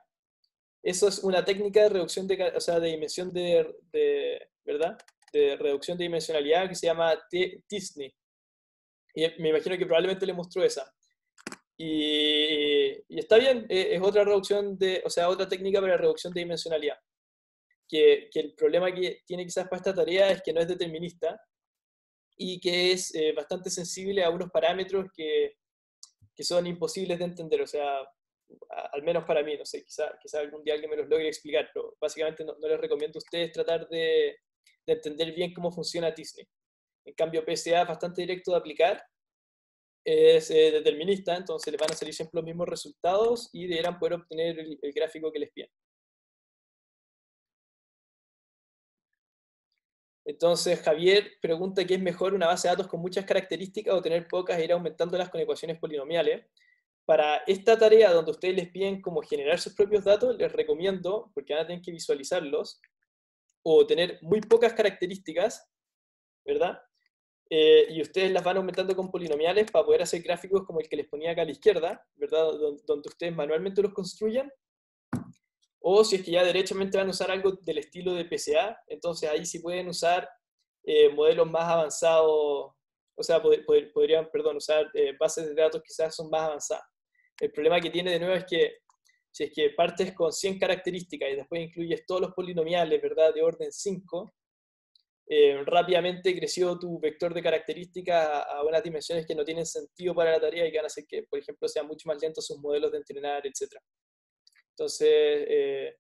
eso es una técnica de reducción o sea, de dimensión ¿verdad? De reducción de dimensionalidad que se llama t-SNE. Y me imagino que probablemente le mostró esa. Y está bien, es otra reducción o sea, otra técnica para reducción de dimensionalidad. Que el problema que tiene quizás para esta tarea es que no es determinista y que es bastante sensible a unos parámetros que son imposibles de entender, o sea, al menos para mí, no sé, quizá algún día alguien me los logre explicar, pero básicamente no les recomiendo a ustedes tratar de entender bien cómo funciona Disney. En cambio, PSA es bastante directo de aplicar, es determinista, entonces les van a salir siempre los mismos resultados y deberán poder obtener el gráfico que les piden. Entonces, Javier pregunta qué es mejor, una base de datos con muchas características o tener pocas e ir aumentándolas con ecuaciones polinomiales. Para esta tarea donde ustedes les piden cómo generar sus propios datos, les recomiendo, porque van a tener que visualizarlos, o tener muy pocas características, ¿verdad? Y ustedes las van aumentando con polinomiales para poder hacer gráficos como el que les ponía acá a la izquierda, ¿verdad? Donde ustedes manualmente los construyan. O si es que ya derechamente van a usar algo del estilo de PCA, entonces ahí sí pueden usar modelos más avanzados, o sea, podrían, perdón, usar bases de datos quizás son más avanzadas. El problema que tiene de nuevo es que si es que partes con 100 características y después incluyes todos los polinomiales, ¿verdad?, de orden 5, rápidamente creció tu vector de características a unas dimensiones que no tienen sentido para la tarea y que van a hacer que, por ejemplo, sean mucho más lentos sus modelos de entrenar, etc. Entonces,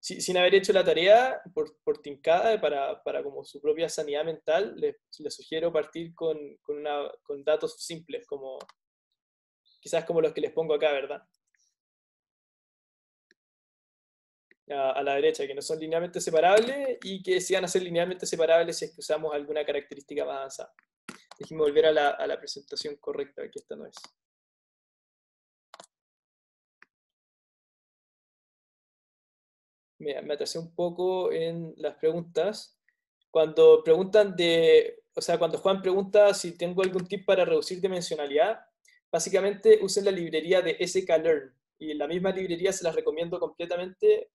sin haber hecho la tarea por tincada, para como su propia sanidad mental, les sugiero partir con datos simples, quizás como los que les pongo acá, ¿verdad? A la derecha, que no son linealmente separables y que sí van a ser linealmente separables si es que usamos alguna característica más avanzada. Déjenme volver a la presentación correcta, que esta no es. Me atrasé un poco en las preguntas. Cuando preguntan o sea, cuando Juan pregunta si tengo algún tip para reducir dimensionalidad, básicamente usen la librería de sklearn. Y la misma librería se las recomiendo completamente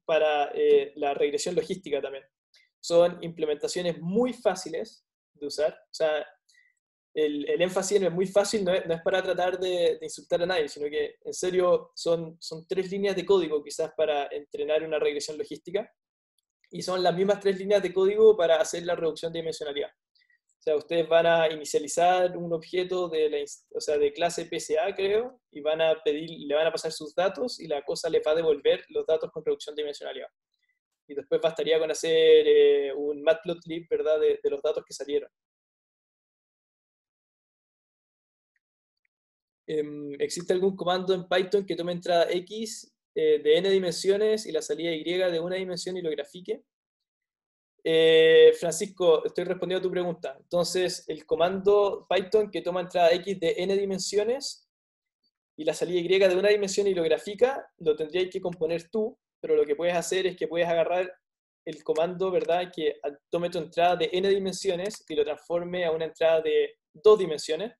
para la regresión logística también. Son implementaciones muy fáciles de usar. O sea, el énfasis en el muy fácil no es para tratar de insultar a nadie, sino que en serio son 3 líneas de código quizás para entrenar una regresión logística y son las mismas 3 líneas de código para hacer la reducción de dimensionalidad. O sea, ustedes van a inicializar un objeto de clase PSA, creo, y le van a pasar sus datos y la cosa le va a devolver los datos con reducción de dimensionalidad. Y después bastaría con hacer un matplotlib, ¿verdad?, de los datos que salieron. ¿Existe algún comando en Python que tome entrada X de n dimensiones y la salida Y de una dimensión y lo grafique? Francisco, estoy respondiendo a tu pregunta. Entonces, el comando Python que toma entrada X de n dimensiones y la salida Y de una dimensión y lo grafica, lo tendrías que componer tú, pero lo que puedes hacer es que puedes agarrar el comando, ¿verdad?, que tome tu entrada de n dimensiones y lo transforme a una entrada de 2 dimensiones,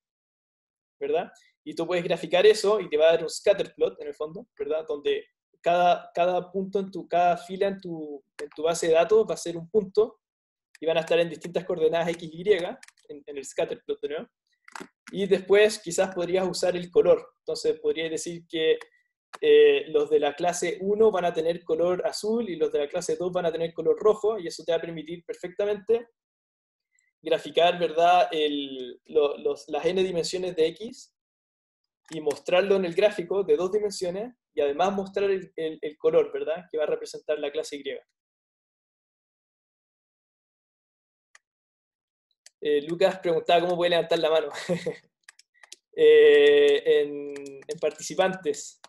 ¿verdad? Y tú puedes graficar eso y te va a dar un scatterplot en el fondo, ¿verdad? Donde cada punto cada fila en tu base de datos va a ser un punto y van a estar en distintas coordenadas X, Y, en el scatterplot de nuevo. Y después quizás podrías usar el color. Entonces podrías decir que los de la clase 1 van a tener color azul y los de la clase 2 van a tener color rojo, y eso te va a permitir perfectamente graficar, ¿verdad?, las n dimensiones de X y mostrarlo en el gráfico de 2 dimensiones y además mostrar el color, ¿verdad?, que va a representar la clase Y. Lucas preguntaba cómo puede levantar la mano. En participantes,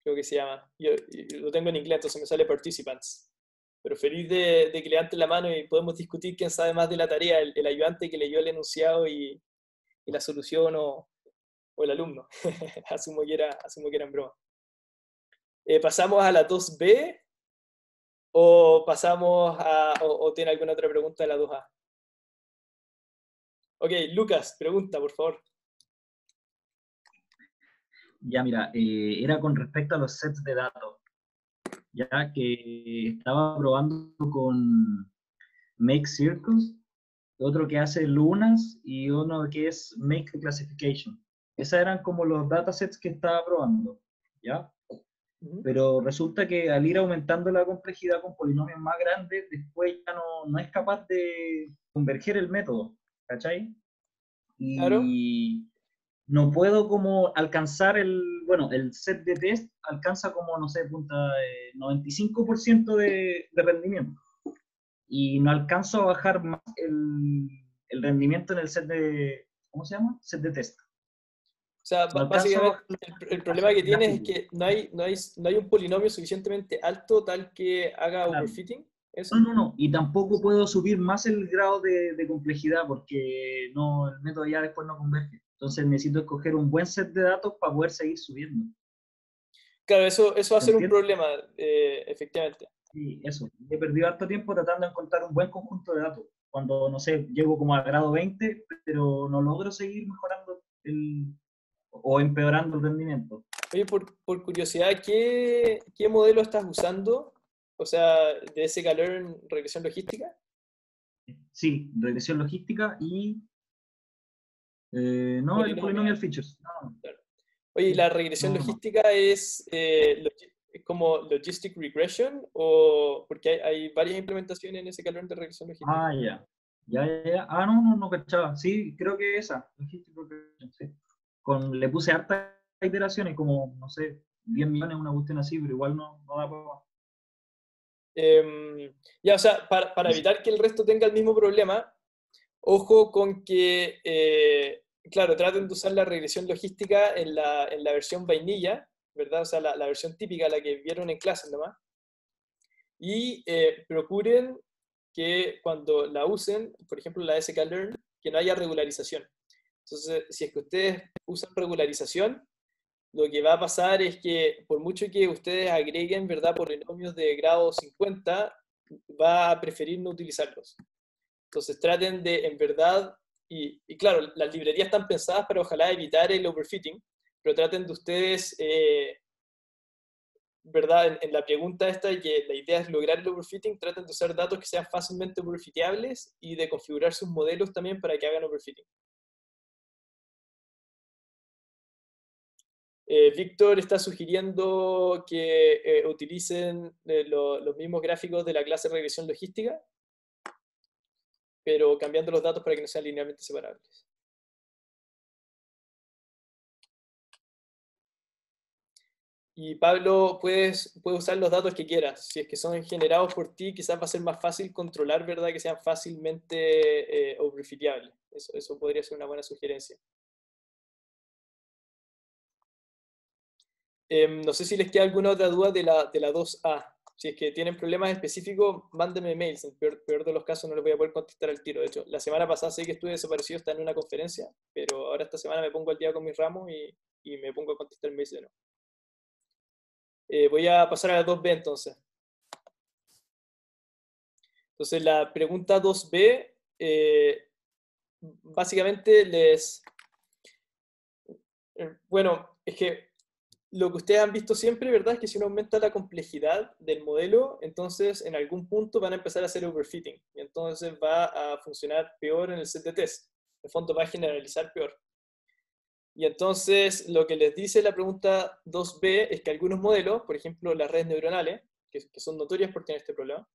creo que se llama. Yo lo tengo en inglés, entonces me sale participants. Pero feliz de que levanten la mano y podemos discutir quién sabe más de la tarea, el ayudante que leyó el enunciado y la solución o el alumno. asumo que era en broma. ¿Pasamos a la 2B o pasamos o tiene alguna otra pregunta de la 2A? Ok, Lucas, pregunta, por favor. Ya, mira, era con respecto a los sets de datos, ya que estaba probando con Make Circles, otro que hace lunas y uno que es Make Classification. Esos eran como los datasets que estaba probando, ¿ya? Pero resulta que al ir aumentando la complejidad con polinomios más grandes, después ya no es capaz de converger el método, ¿cachai? Claro. Y no puedo como alcanzar bueno, el set de test alcanza como, no sé, punta 95% de rendimiento. Y no alcanzo a bajar más el rendimiento en el set de, ¿cómo se llama? Set de test. O sea, No alcanzo a básicamente bajar el a problema hacer que tienes es gráfico. que no hay un polinomio suficientemente alto tal que haga Claro. overfitting. No, ¿Eso? no, no. Y tampoco puedo subir más el grado de complejidad porque no, el método ya después no converge. Entonces necesito escoger un buen set de datos para poder seguir subiendo. Claro, eso va a ¿Se ser un entiende? problema, efectivamente. Sí, eso. He perdido harto tiempo tratando de encontrar un buen conjunto de datos. Cuando, no sé, llego como al grado 20, pero no logro seguir mejorando o empeorando el rendimiento. Oye, por curiosidad, ¿qué modelo estás usando? O sea, de ese calor en regresión logística. Sí, regresión logística y... no, el Polinomial. polynomial features. No, Claro. Oye, ¿y sí, la regresión no, no. logística es como logistic regression? O porque hay varias implementaciones en ese calor de regresión logística. Ah, ya. Ya, ya, ya. Ah, no, no, no cachaba. Sí, creo que esa. Logistic regression, sí. Le puse hartas iteraciones, como, no sé, 10 millones, una cuestión así, pero igual no da para más. Ya, o sea, para evitar que el resto tenga el mismo problema, ojo con que, claro, traten de usar la regresión logística en la versión vainilla, ¿verdad? O sea, la versión típica, la que vieron en clases nomás. Y procuren que cuando la usen, por ejemplo la sklearn, que no haya regularización. Entonces, si es que ustedes usan regularización, lo que va a pasar es que por mucho que ustedes agreguen, ¿verdad?, polinomios de grado 50, va a preferir no utilizarlos. Entonces traten de, en verdad, y claro, las librerías están pensadas para ojalá evitar el overfitting, pero traten de ustedes, ¿verdad? En la pregunta esta, que la idea es lograr el overfitting, traten de usar datos que sean fácilmente overfiteables y de configurar sus modelos también para que hagan overfitting. Víctor está sugiriendo que utilicen los mismos gráficos de la clase de regresión logística, pero cambiando los datos para que no sean linealmente separables. Y Pablo, puedes usar los datos que quieras. Si es que son generados por ti, quizás va a ser más fácil controlar, ¿verdad? Que sean fácilmente overfiteables. Eso podría ser una buena sugerencia. No sé si les queda alguna otra duda de la 2A. Si es que tienen problemas específicos, mándenme mails. En peor de los casos no les voy a poder contestar al tiro. De hecho, la semana pasada sé que estuve desaparecido, estaba en una conferencia, pero ahora esta semana me pongo al día con mis ramos y me pongo a contestar mails de nuevo. Voy a pasar a la 2B entonces. Entonces la pregunta 2B, básicamente bueno, es que lo que ustedes han visto siempre, ¿verdad? Es que si uno aumenta la complejidad del modelo, entonces en algún punto van a empezar a hacer overfitting. Y entonces va a funcionar peor en el set de test. En el fondo va a generalizar peor. Y entonces lo que les dice la pregunta 2B es que algunos modelos, por ejemplo las redes neuronales, que son notorias por tener este problema,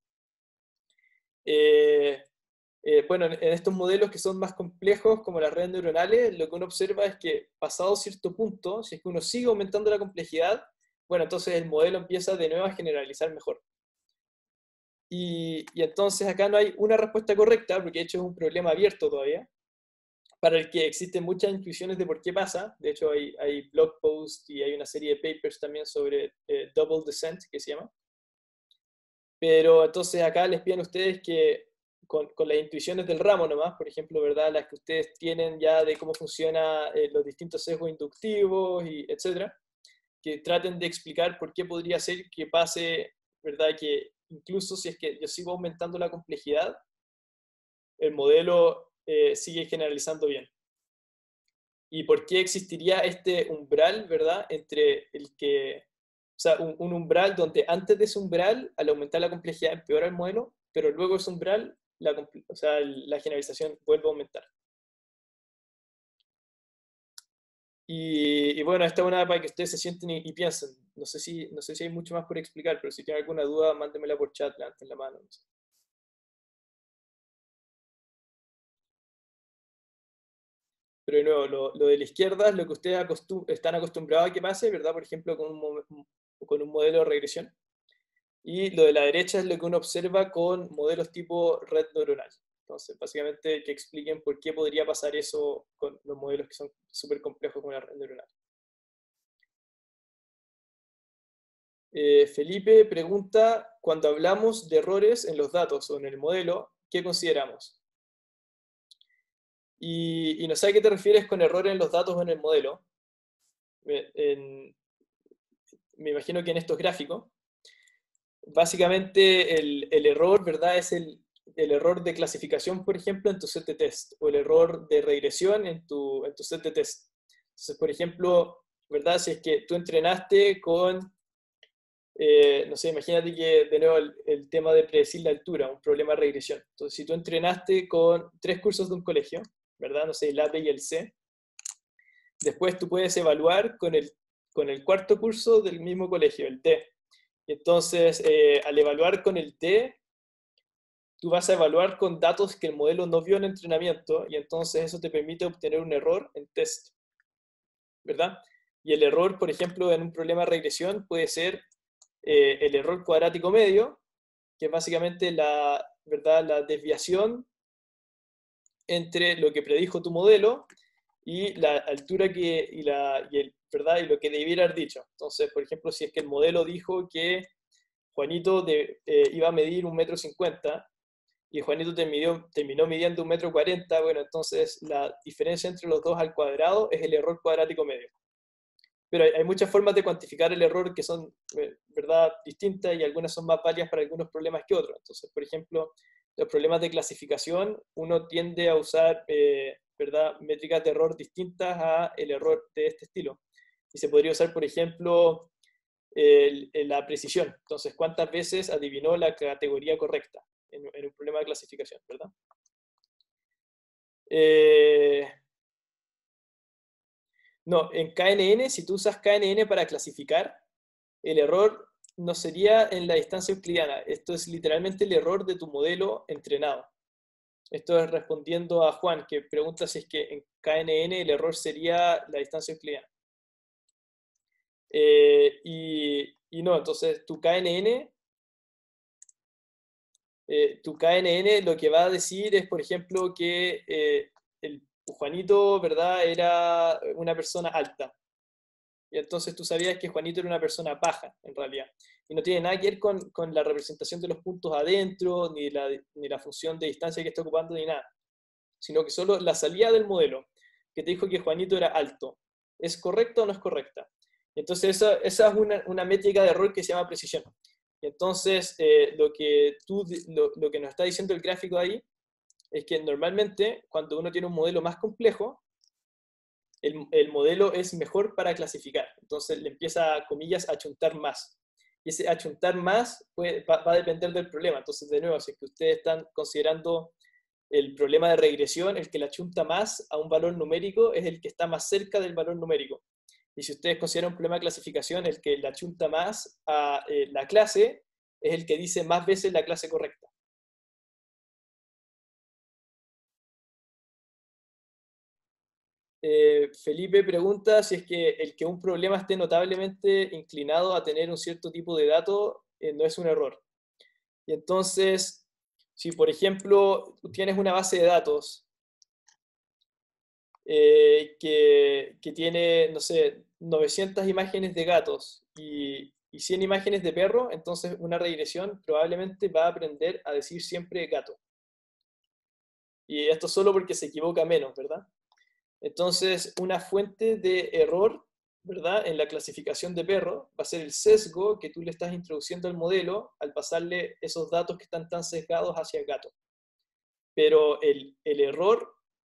bueno, en estos modelos que son más complejos, como las redes neuronales, lo que uno observa es que pasado cierto punto, si es que uno sigue aumentando la complejidad, bueno, entonces el modelo empieza de nuevo a generalizar mejor. Y entonces acá no hay una respuesta correcta, porque de hecho es un problema abierto todavía, para el que existen muchas intuiciones de por qué pasa. De hecho hay blog posts y hay una serie de papers también sobre double descent, que se llama. Pero entonces acá les piden a ustedes que con las intuiciones del ramo nomás, por ejemplo, ¿verdad? Las que ustedes tienen ya de cómo funcionan los distintos sesgos inductivos, y etcétera, que traten de explicar por qué podría ser que pase, ¿verdad? Que incluso si es que yo sigo aumentando la complejidad, el modelo sigue generalizando bien. ¿Y por qué existiría este umbral, verdad? Entre el que, o sea, un umbral donde antes de ese umbral, al aumentar la complejidad, empeora el modelo, pero luego de ese umbral, o sea, la generalización vuelve a aumentar. Y bueno, esta es una para que ustedes se sienten y piensen. No sé si hay mucho más por explicar, pero si tienen alguna duda, mándenmela por chat, levanten la mano. No sé. Pero de nuevo, lo de la izquierda es lo que ustedes están acostumbrados a que pase, ¿verdad? Por ejemplo, con un modelo de regresión. Y lo de la derecha es lo que uno observa con modelos tipo red neuronal. Entonces, básicamente, que expliquen por qué podría pasar eso con los modelos que son súper complejos con la red neuronal. Felipe pregunta, cuando hablamos de errores en los datos o en el modelo, ¿qué consideramos? Y no sé a qué te refieres con errores en los datos o en el modelo. Me imagino que en estos gráficos. Básicamente el error, ¿verdad? Es el error de clasificación, por ejemplo, en tu set de test, o el error de regresión en tu set de test. Entonces, por ejemplo, ¿verdad? Si es que tú entrenaste con, no sé, imagínate que de nuevo el tema de predecir la altura, un problema de regresión. Entonces, si tú entrenaste con 3 cursos de un colegio, ¿verdad? No sé, el A, B y el C, después tú puedes evaluar con el 4.º curso del mismo colegio, el D. Entonces, al evaluar con el T, tú vas a evaluar con datos que el modelo no vio en entrenamiento, y entonces eso te permite obtener un error en test, ¿verdad? Y el error, por ejemplo, en un problema de regresión puede ser el error cuadrático medio, que es básicamente ¿verdad? La desviación entre lo que predijo tu modelo y la altura ¿verdad? Y lo que debiera haber dicho. Entonces, por ejemplo, si es que el modelo dijo que Juanito iba a medir 1,50 m y Juanito terminó midiendo 1,40 m, bueno, entonces la diferencia entre los dos al cuadrado es el error cuadrático medio. Pero hay muchas formas de cuantificar el error que son, ¿verdad?, distintas, y algunas son más válidas para algunos problemas que otros. Entonces, por ejemplo, los problemas de clasificación, uno tiende a usar, ¿verdad?, métricas de error distintas a el error de este estilo. Y se podría usar, por ejemplo, la precisión. Entonces, ¿cuántas veces adivinó la categoría correcta en un problema de clasificación, ¿verdad? No, en KNN, si tú usas KNN para clasificar, el error no sería en la distancia euclidiana. Esto es literalmente el error de tu modelo entrenado. Esto es respondiendo a Juan, que pregunta si es que en KNN el error sería la distancia euclidiana. Y no, entonces tu KNN lo que va a decir es, por ejemplo, que el Juanito, ¿verdad?, era una persona alta. Y entonces tú sabías que Juanito era una persona baja, en realidad. Y no tiene nada que ver con la representación de los puntos adentro, ni la función de distancia que está ocupando, ni nada. Sino que solo la salida del modelo, que te dijo que Juanito era alto, ¿es correcta o no es correcta? Entonces esa es una métrica de error que se llama precisión. Entonces, lo que nos está diciendo el gráfico ahí es que normalmente cuando uno tiene un modelo más complejo, el modelo es mejor para clasificar. Entonces le empieza, comillas, a achuntar más. Y ese achuntar más va a depender del problema. Entonces, de nuevo, si es que ustedes están considerando el problema de regresión, el que le achunta más a un valor numérico es el que está más cerca del valor numérico. Y si ustedes consideran un problema de clasificación, el que le achunta más a la clase es el que dice más veces la clase correcta. Felipe pregunta si es que el que un problema esté notablemente inclinado a tener un cierto tipo de dato no es un error. Y entonces, si por ejemplo tú tienes una base de datos que tiene, no sé, 900 imágenes de gatos y 100 imágenes de perro, entonces una regresión probablemente va a aprender a decir siempre gato. Y esto solo porque se equivoca menos, ¿verdad? Entonces, una fuente de error, ¿verdad?, en la clasificación de perro va a ser el sesgo que tú le estás introduciendo al modelo al pasarle esos datos que están tan sesgados hacia el gato. Pero el error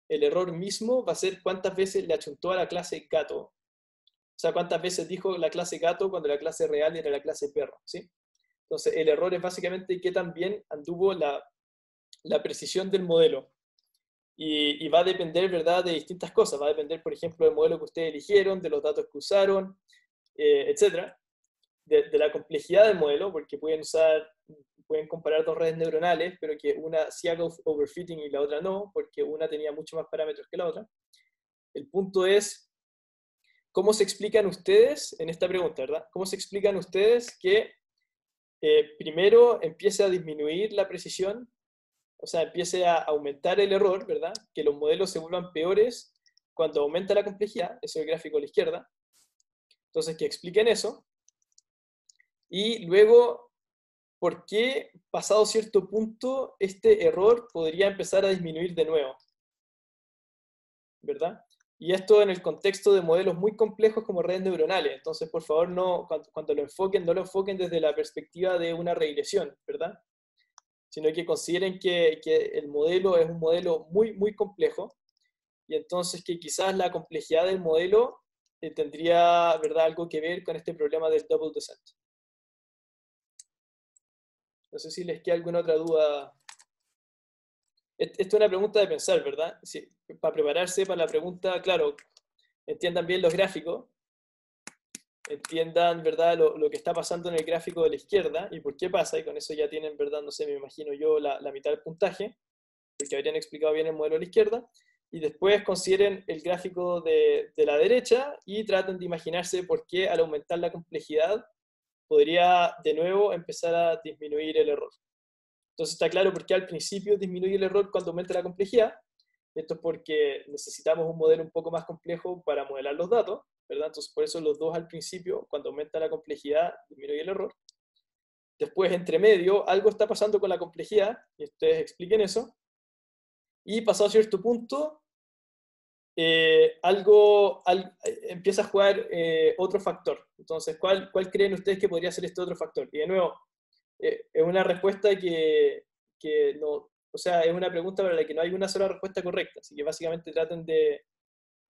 el error mismo va a ser cuántas veces le achuntó a la clase gato. O sea, cuántas veces dijo la clase gato cuando la clase real era la clase perro, ¿sí? Entonces, el error es básicamente qué tan bien anduvo la precisión del modelo. Y va a depender, ¿verdad?, de distintas cosas. Va a depender, por ejemplo, del modelo que ustedes eligieron, de los datos que usaron, etc. De la complejidad del modelo, porque pueden comparar dos redes neuronales, pero que una sí haga overfitting y la otra no, porque una tenía mucho más parámetros que la otra. El punto es, ¿cómo se explican ustedes, en esta pregunta, ¿verdad? ¿Cómo se explican ustedes que primero empiece a disminuir la precisión, o sea, empiece a aumentar el error, ¿verdad? Que los modelos se vuelvan peores cuando aumenta la complejidad, eso es el gráfico a la izquierda. Entonces, que expliquen eso. Y luego, ¿por qué, pasado cierto punto, este error podría empezar a disminuir de nuevo? ¿Verdad? Y esto en el contexto de modelos muy complejos como redes neuronales. Entonces, por favor, cuando lo enfoquen, no lo enfoquen desde la perspectiva de una regresión, ¿verdad? Sino que consideren que el modelo es un modelo muy, muy complejo, y entonces que quizás la complejidad del modelo tendría, ¿verdad?, algo que ver con este problema del double descent. No sé si les queda alguna otra duda. Esto es una pregunta de pensar, ¿verdad? Sí, para prepararse para la pregunta, claro, entiendan bien los gráficos, entiendan, ¿verdad?, lo que está pasando en el gráfico de la izquierda y por qué pasa, y con eso ya tienen, ¿verdad?, no sé, me imagino yo, la mitad del puntaje, porque habrían explicado bien el modelo de la izquierda, y después consideren el gráfico de la derecha y traten de imaginarse por qué al aumentar la complejidad podría de nuevo empezar a disminuir el error. Entonces está claro por qué al principio disminuye el error cuando aumenta la complejidad. Esto es porque necesitamos un modelo un poco más complejo para modelar los datos, ¿verdad? Entonces por eso los dos al principio, cuando aumenta la complejidad, disminuye el error. Después, entre medio, algo está pasando con la complejidad, y ustedes expliquen eso. Y pasado cierto punto, empieza a jugar otro factor. Entonces, ¿cuál creen ustedes que podría ser este otro factor? Y de nuevo, es una respuesta que no, o sea, es una pregunta para la que no hay una sola respuesta correcta, así que básicamente traten de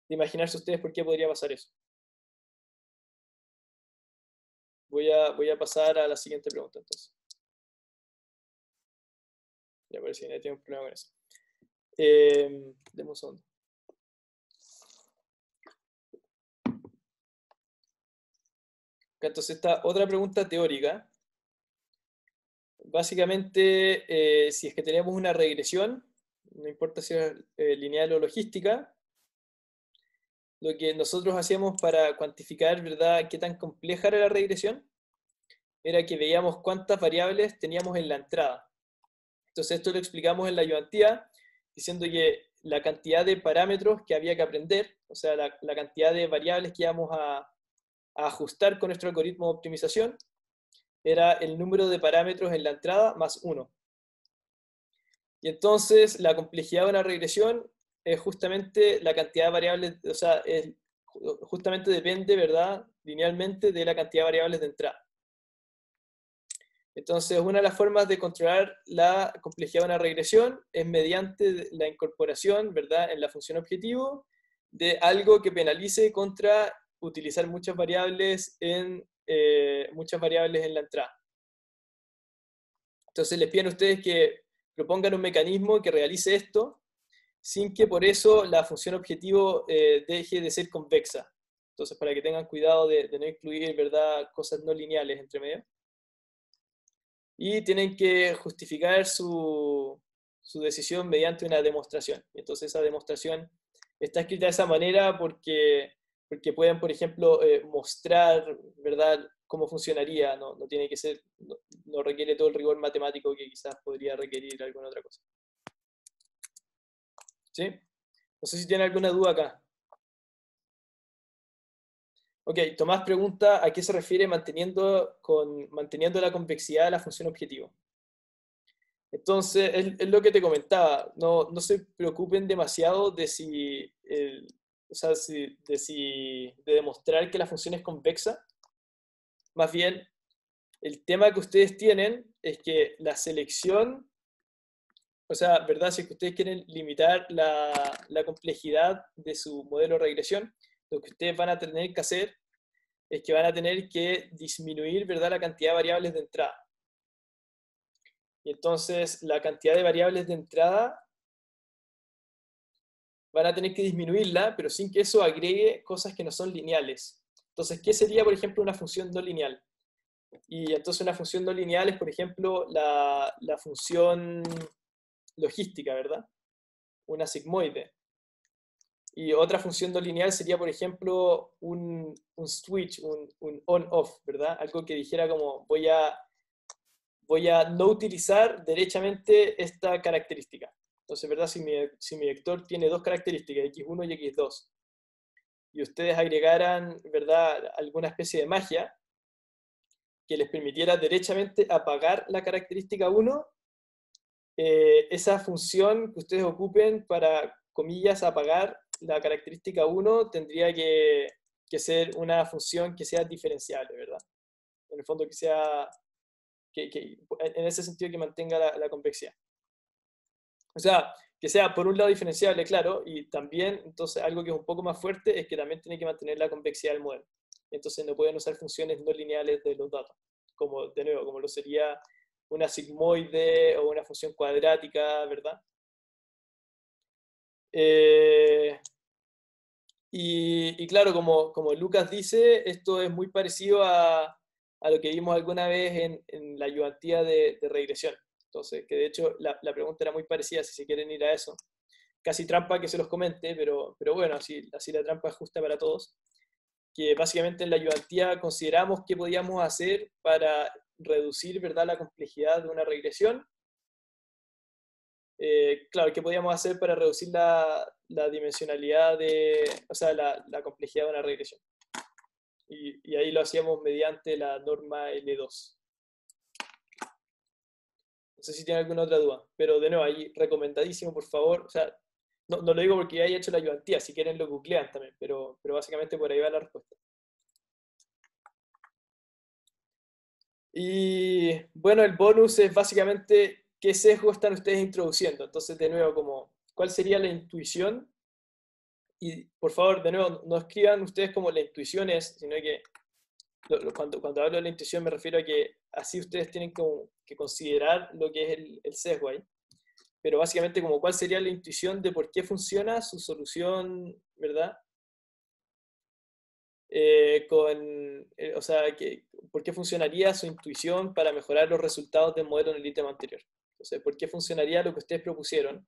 imaginarse ustedes por qué podría pasar eso. Voy a pasar a la siguiente pregunta, entonces. Ya parece que nadie tiene un problema con eso. Demos un segundo. Entonces, esta otra pregunta teórica. Básicamente, si es que tenemos una regresión, no importa si es lineal o logística, lo que nosotros hacíamos para cuantificar, ¿verdad?, qué tan compleja era la regresión, era que veíamos cuántas variables teníamos en la entrada. Entonces esto lo explicamos en la ayudantía, diciendo que la cantidad de parámetros que había que aprender, o sea, la cantidad de variables que íbamos a ajustar con nuestro algoritmo de optimización, era el número de parámetros en la entrada más 1. Y entonces la complejidad de una regresión es justamente la cantidad de variables, o sea, justamente depende, ¿verdad?, linealmente de la cantidad de variables de entrada. Entonces, una de las formas de controlar la complejidad de una regresión es mediante la incorporación, ¿verdad?, en la función objetivo de algo que penalice contra utilizar muchas variables en la entrada. Entonces, les piden a ustedes que propongan un mecanismo que realice esto sin que por eso la función objetivo deje de ser convexa. Entonces, para que tengan cuidado de no incluir, ¿verdad?, cosas no lineales entre medio. Y tienen que justificar su decisión mediante una demostración. Entonces esa demostración está escrita de esa manera porque pueden, por ejemplo, mostrar, ¿verdad?, cómo funcionaría. No tiene que ser, no requiere todo el rigor matemático que quizás podría requerir alguna otra cosa. ¿Sí? No sé si tienen alguna duda acá. Ok, Tomás pregunta a qué se refiere manteniendo la convexidad de la función objetivo. Entonces, es lo que te comentaba, no se preocupen demasiado de de demostrar que la función es convexa. Más bien, el tema que ustedes tienen es que la selección, O sea, ¿verdad? Si es que ustedes quieren limitar la complejidad de su modelo de regresión, lo que ustedes van a tener que hacer es que van a tener que disminuir, ¿verdad?, la cantidad de variables de entrada. Y entonces la cantidad de variables de entrada van a tener que disminuirla, pero sin que eso agregue cosas que no son lineales. Entonces, ¿qué sería, por ejemplo, una función no lineal? Y entonces una función no lineal es, por ejemplo, la función logística, ¿verdad? Una sigmoide. Y otra función no lineal sería, por ejemplo, un switch, un on-off, ¿verdad? Algo que dijera como voy a no utilizar derechamente esta característica. Entonces, ¿verdad? Si mi vector tiene dos características, x1 y x2, y ustedes agregaran, ¿verdad?, alguna especie de magia que les permitiera derechamente apagar la característica 1, esa función que ustedes ocupen para, comillas, apagar la característica 1 tendría que ser una función que sea diferenciable, ¿verdad? En el fondo que sea, en ese sentido que mantenga la convexidad. O sea, que sea por un lado diferenciable, claro, y también, entonces, algo que es un poco más fuerte es que también tiene que mantener la convexidad del modelo. Entonces no pueden usar funciones no lineales de los datos, como, de nuevo, como lo sería una sigmoide o una función cuadrática, ¿verdad? Y claro, como Lucas dice, esto es muy parecido a lo que vimos alguna vez en la ayudantía de regresión. Entonces, que de hecho la pregunta era muy parecida, si se quieren ir a eso. Casi trampa que se los comente, pero bueno, así la trampa es justa para todos. Que básicamente en la ayudantía consideramos qué podíamos hacer para reducir, ¿verdad?, la complejidad de una regresión. Claro, ¿qué podíamos hacer para reducir la dimensionalidad o sea, la complejidad de una regresión? Y ahí lo hacíamos mediante la norma L2. No sé si tienen alguna otra duda, pero de nuevo, ahí recomendadísimo, por favor. O sea, no lo digo porque ya haya hecho la ayudantía, si quieren lo googlean también, pero básicamente por ahí va la respuesta. Y bueno, el bonus es básicamente qué sesgo están ustedes introduciendo. Entonces, de nuevo, como, ¿cuál sería la intuición? Y por favor, de nuevo, no escriban ustedes como la intuición es, sino que cuando hablo de la intuición me refiero a que así ustedes tienen que considerar lo que es el sesgo ahí. Pero básicamente como cuál sería la intuición de por qué funciona su solución, ¿verdad? O sea, ¿por qué funcionaría su intuición para mejorar los resultados del modelo en el ítem anterior? Entonces, ¿por qué funcionaría lo que ustedes propusieron?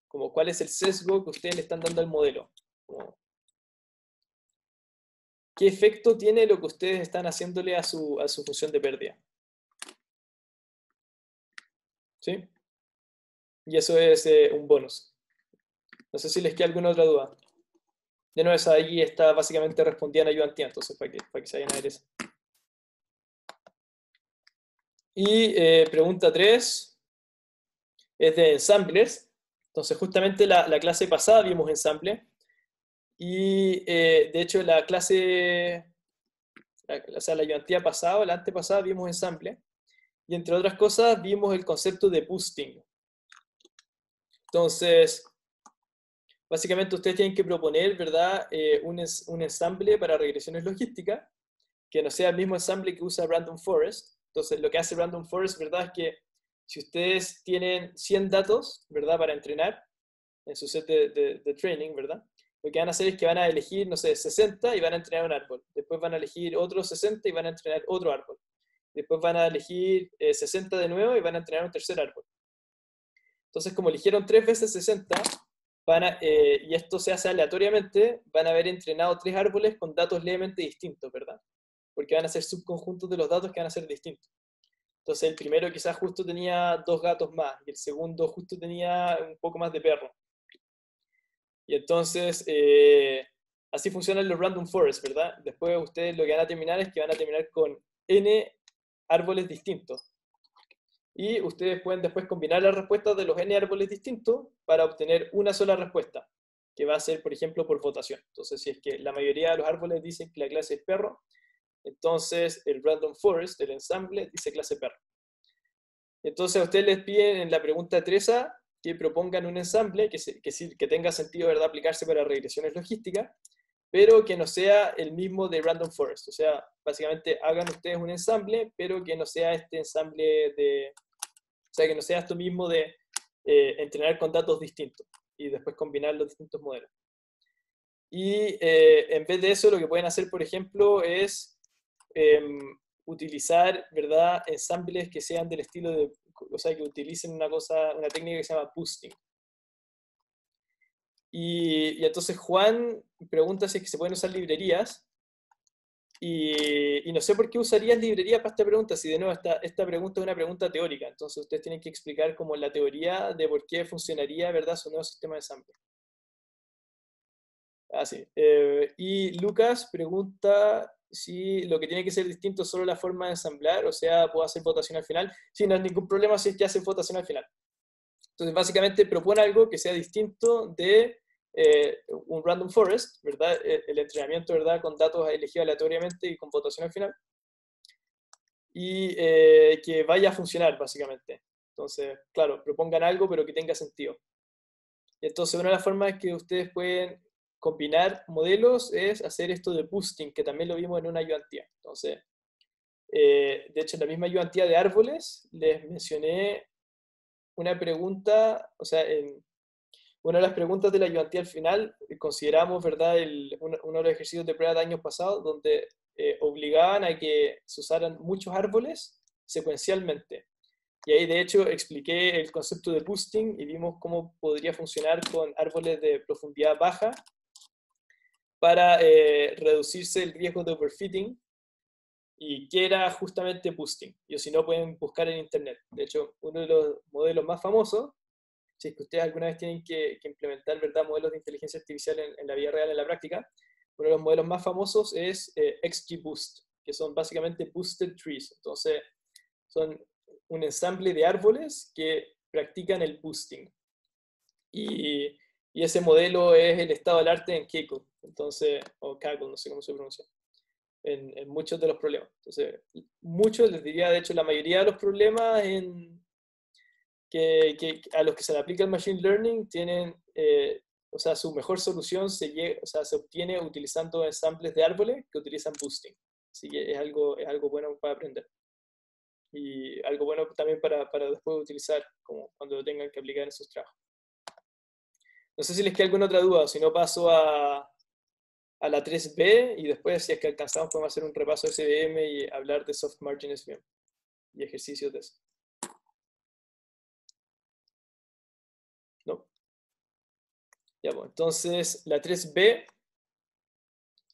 Como, ¿cuál es el sesgo que ustedes le están dando al modelo? Como, ¿qué efecto tiene lo que ustedes están haciéndole a su función de pérdida? ¿Sí? Y eso es un bonus. No sé si les queda alguna otra duda. De nuevo, esa de allí está básicamente respondida en ayudantía, entonces para que se vayan a ver eso. Y pregunta 3 es de ensamblers. Entonces, justamente la clase pasada vimos ensamble. Y de hecho, la ayudantía pasada, la antepasada, vimos ensamble. Y entre otras cosas, vimos el concepto de boosting. Entonces, básicamente ustedes tienen que proponer, ¿verdad?, un ensamble para regresiones logísticas que no sea el mismo ensamble que usa Random Forest. Entonces, lo que hace Random Forest, ¿verdad?, es que si ustedes tienen 100 datos, ¿verdad?, para entrenar en su set de training, ¿verdad?, lo que van a hacer es que van a elegir, no sé, 60 y van a entrenar un árbol. Después van a elegir otros 60 y van a entrenar otro árbol. Después van a elegir 60 de nuevo y van a entrenar un tercer árbol. Entonces, como eligieron 3 veces 60, y esto se hace aleatoriamente, van a haber entrenado 3 árboles con datos levemente distintos, ¿verdad? Porque van a ser subconjuntos de los datos que van a ser distintos. Entonces, el primero quizás justo tenía 2 gatos más, y el segundo justo tenía un poco más de perro. Y entonces, así funcionan los random forests, ¿verdad? Después ustedes lo que van a terminar es que van a terminar con n árboles distintos. Y ustedes pueden después combinar las respuestas de los n árboles distintos para obtener una sola respuesta, que va a ser, por ejemplo, por votación. Entonces, si es que la mayoría de los árboles dicen que la clase es perro, entonces el random forest, el ensamble, dice clase perro. Entonces a ustedes les piden en la pregunta 3A que propongan un ensamble que tenga sentido, ¿verdad?, aplicarse para regresiones logísticas, pero que no sea el mismo de Random Forest. O sea, básicamente hagan ustedes un ensamble, pero que no sea este ensamble o sea, que no sea esto mismo de entrenar con datos distintos y después combinar los distintos modelos. Y en vez de eso, lo que pueden hacer, por ejemplo, es utilizar, ¿verdad?, ensambles que sean del estilo de, o sea, que utilicen una técnica que se llama boosting. Y entonces Juan pregunta si es que se pueden usar librerías. Y no sé por qué usarías librerías para esta pregunta, si de nuevo esta pregunta es una pregunta teórica. Entonces ustedes tienen que explicar como la teoría de por qué funcionaría, ¿verdad?, su nuevo sistema de ensamble. Sí. Y Lucas pregunta si lo que tiene que ser distinto es solo la forma de ensamblar, o sea, ¿puedo hacer votación al final? Sí, no hay ningún problema si es que hace votación al final. Entonces, básicamente propone algo que sea distinto de un random forest, ¿verdad? El entrenamiento, ¿verdad?, con datos elegidos aleatoriamente y con votación al final. Y que vaya a funcionar, básicamente. Entonces, claro, propongan algo, pero que tenga sentido. Y entonces, una de las formas que ustedes pueden combinar modelos es hacer esto de boosting, que también lo vimos en una ayudantía. Entonces, de hecho, en la misma ayudantía de árboles les mencioné una pregunta, o sea, una de las preguntas de la ayudantía al final, consideramos, ¿verdad?, uno de los ejercicios de prueba de años pasados, donde obligaban a que se usaran muchos árboles secuencialmente. Y ahí, de hecho, expliqué el concepto de boosting y vimos cómo podría funcionar con árboles de profundidad baja para reducirse el riesgo de overfitting, y que era justamente boosting. Y si no, pueden buscar en internet. De hecho, uno de los modelos más famosos, si es que ustedes alguna vez tienen que implementar, ¿verdad?, modelos de inteligencia artificial en la vida real, en la práctica, uno de los modelos más famosos es XGBoost, que son básicamente boosted trees. Entonces, son un ensamble de árboles que practican el boosting. Y ese modelo es el estado del arte en Kaggle, entonces, o Kaggle, no sé cómo se pronuncia, en muchos de los problemas. Entonces, muchos, les diría, de hecho, la mayoría de los problemas a los que se le aplica el Machine Learning tienen, o sea, su mejor solución se obtiene utilizando ensambles de árboles que utilizan boosting. Así que es algo bueno para aprender. Y algo bueno también para después utilizar como cuando lo tengan que aplicar en sus trabajos. No sé si les queda alguna otra duda, si no paso a la 3B y después, si es que alcanzamos, podemos hacer un repaso de SVM y hablar de Soft Margin SVM y ejercicios de eso. ¿No? Ya, pues, entonces, la 3B.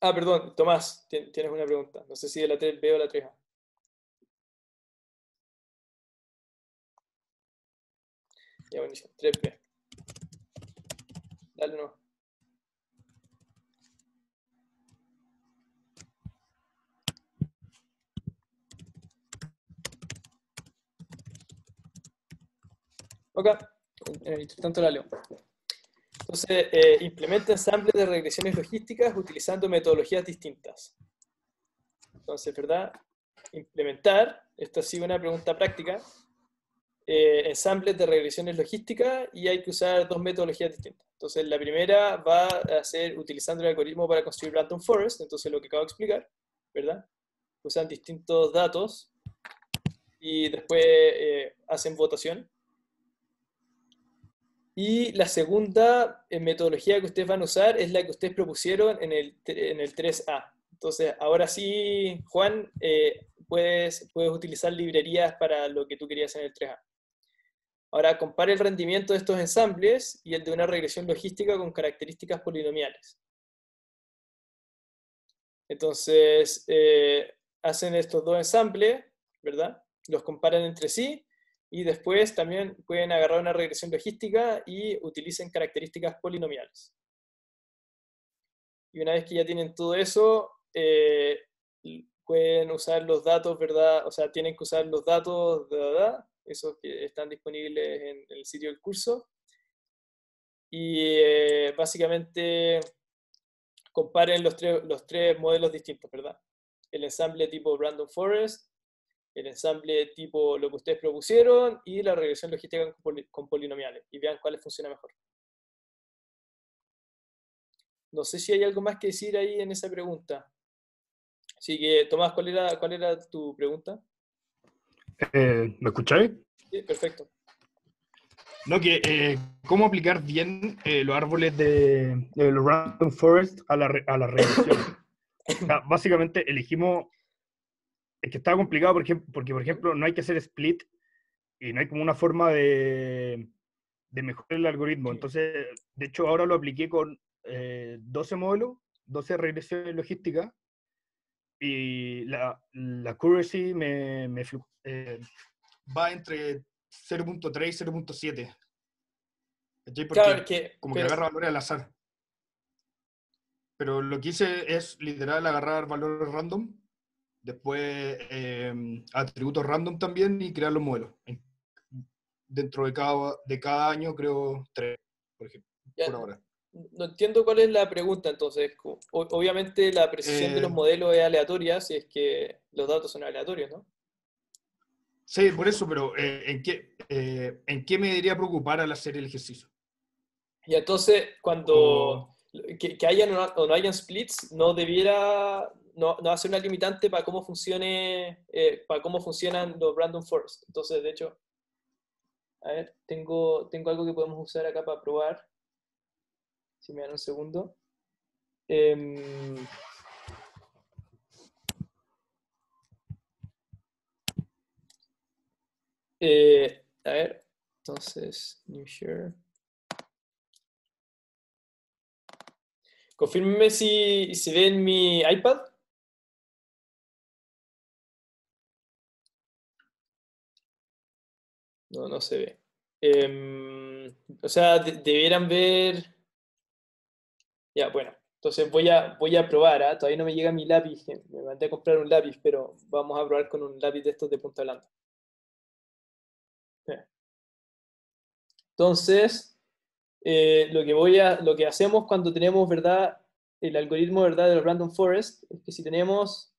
Ah, perdón, Tomás, tienes una pregunta. No sé si de la 3B o la 3A. Ya, buenísimo. 3B. Dale, no. Ok, mientras tanto la leo. Entonces, implementa ensambles de regresiones logísticas utilizando metodologías distintas. Entonces, ¿verdad? Implementar, esto ha sido una pregunta práctica, ensambles de regresiones logísticas, y hay que usar dos metodologías distintas. Entonces, la primera va a ser utilizando el algoritmo para construir Random Forest, entonces lo que acabo de explicar, ¿verdad? Usan distintos datos y después hacen votación. Y la segunda metodología que ustedes van a usar es la que ustedes propusieron en el 3A. Entonces, ahora sí, Juan, puedes utilizar librerías para lo que tú querías en el 3A. Ahora, compare el rendimiento de estos ensambles y el de una regresión logística con características polinomiales. Entonces, hacen estos dos ensambles, ¿verdad? Los comparan entre sí, y después también pueden agarrar una regresión logística y utilicen características polinomiales. Y una vez que ya tienen todo eso, pueden usar los datos, ¿verdad? O sea, tienen que usar los datos de verdad, esos que están disponibles en el sitio del curso. Y básicamente comparen los tres modelos distintos, ¿verdad? El ensamble tipo Random Forest, el ensamble tipo lo que ustedes propusieron y la regresión logística con polinomiales, y vean cuál les funciona mejor. No sé si hay algo más que decir ahí en esa pregunta. Así que, Tomás, ¿cuál era tu pregunta? ¿Me escucháis? Sí, perfecto. No, que cómo aplicar bien los árboles de los random forest a la regresión. O sea, básicamente elegimos, es que estaba complicado porque, por ejemplo, no hay que hacer split y no hay como una forma de mejorar el algoritmo. Entonces, de hecho, ahora lo apliqué con 12 modelos, 12 regresiones logísticas, y la accuracy va entre 0.3 y 0.7. Porque Claro, como que agarra valores al azar. Pero lo que hice es literal agarrar valores random, después atributos random también y crear los modelos. Dentro de cada año creo 3, por ejemplo, ya, por ahora. no entiendo cuál es la pregunta, entonces. Obviamente la precisión de los modelos es aleatoria si es que los datos son aleatorios, ¿no? Sí, por eso, pero ¿en qué me debería preocupar al hacer el ejercicio? Y entonces, cuando que hayan o no hayan splits, no debiera, no hacer una limitante para cómo funcione, para cómo funcionan los random forest. Entonces, de hecho, a ver, tengo algo que podemos usar acá para probar. Si me dan un segundo. A ver, entonces, new share. Confírmeme si ven mi iPad. No se ve. O sea, debieran ver. Ya, bueno. Entonces voy a probar, ¿ah? Todavía no me llega mi lápiz. Me mandé a comprar un lápiz, pero vamos a probar con un lápiz de estos de punta blanda. Entonces, lo que hacemos cuando tenemos, ¿verdad? El algoritmo, ¿verdad? De los random forest es que si tenemos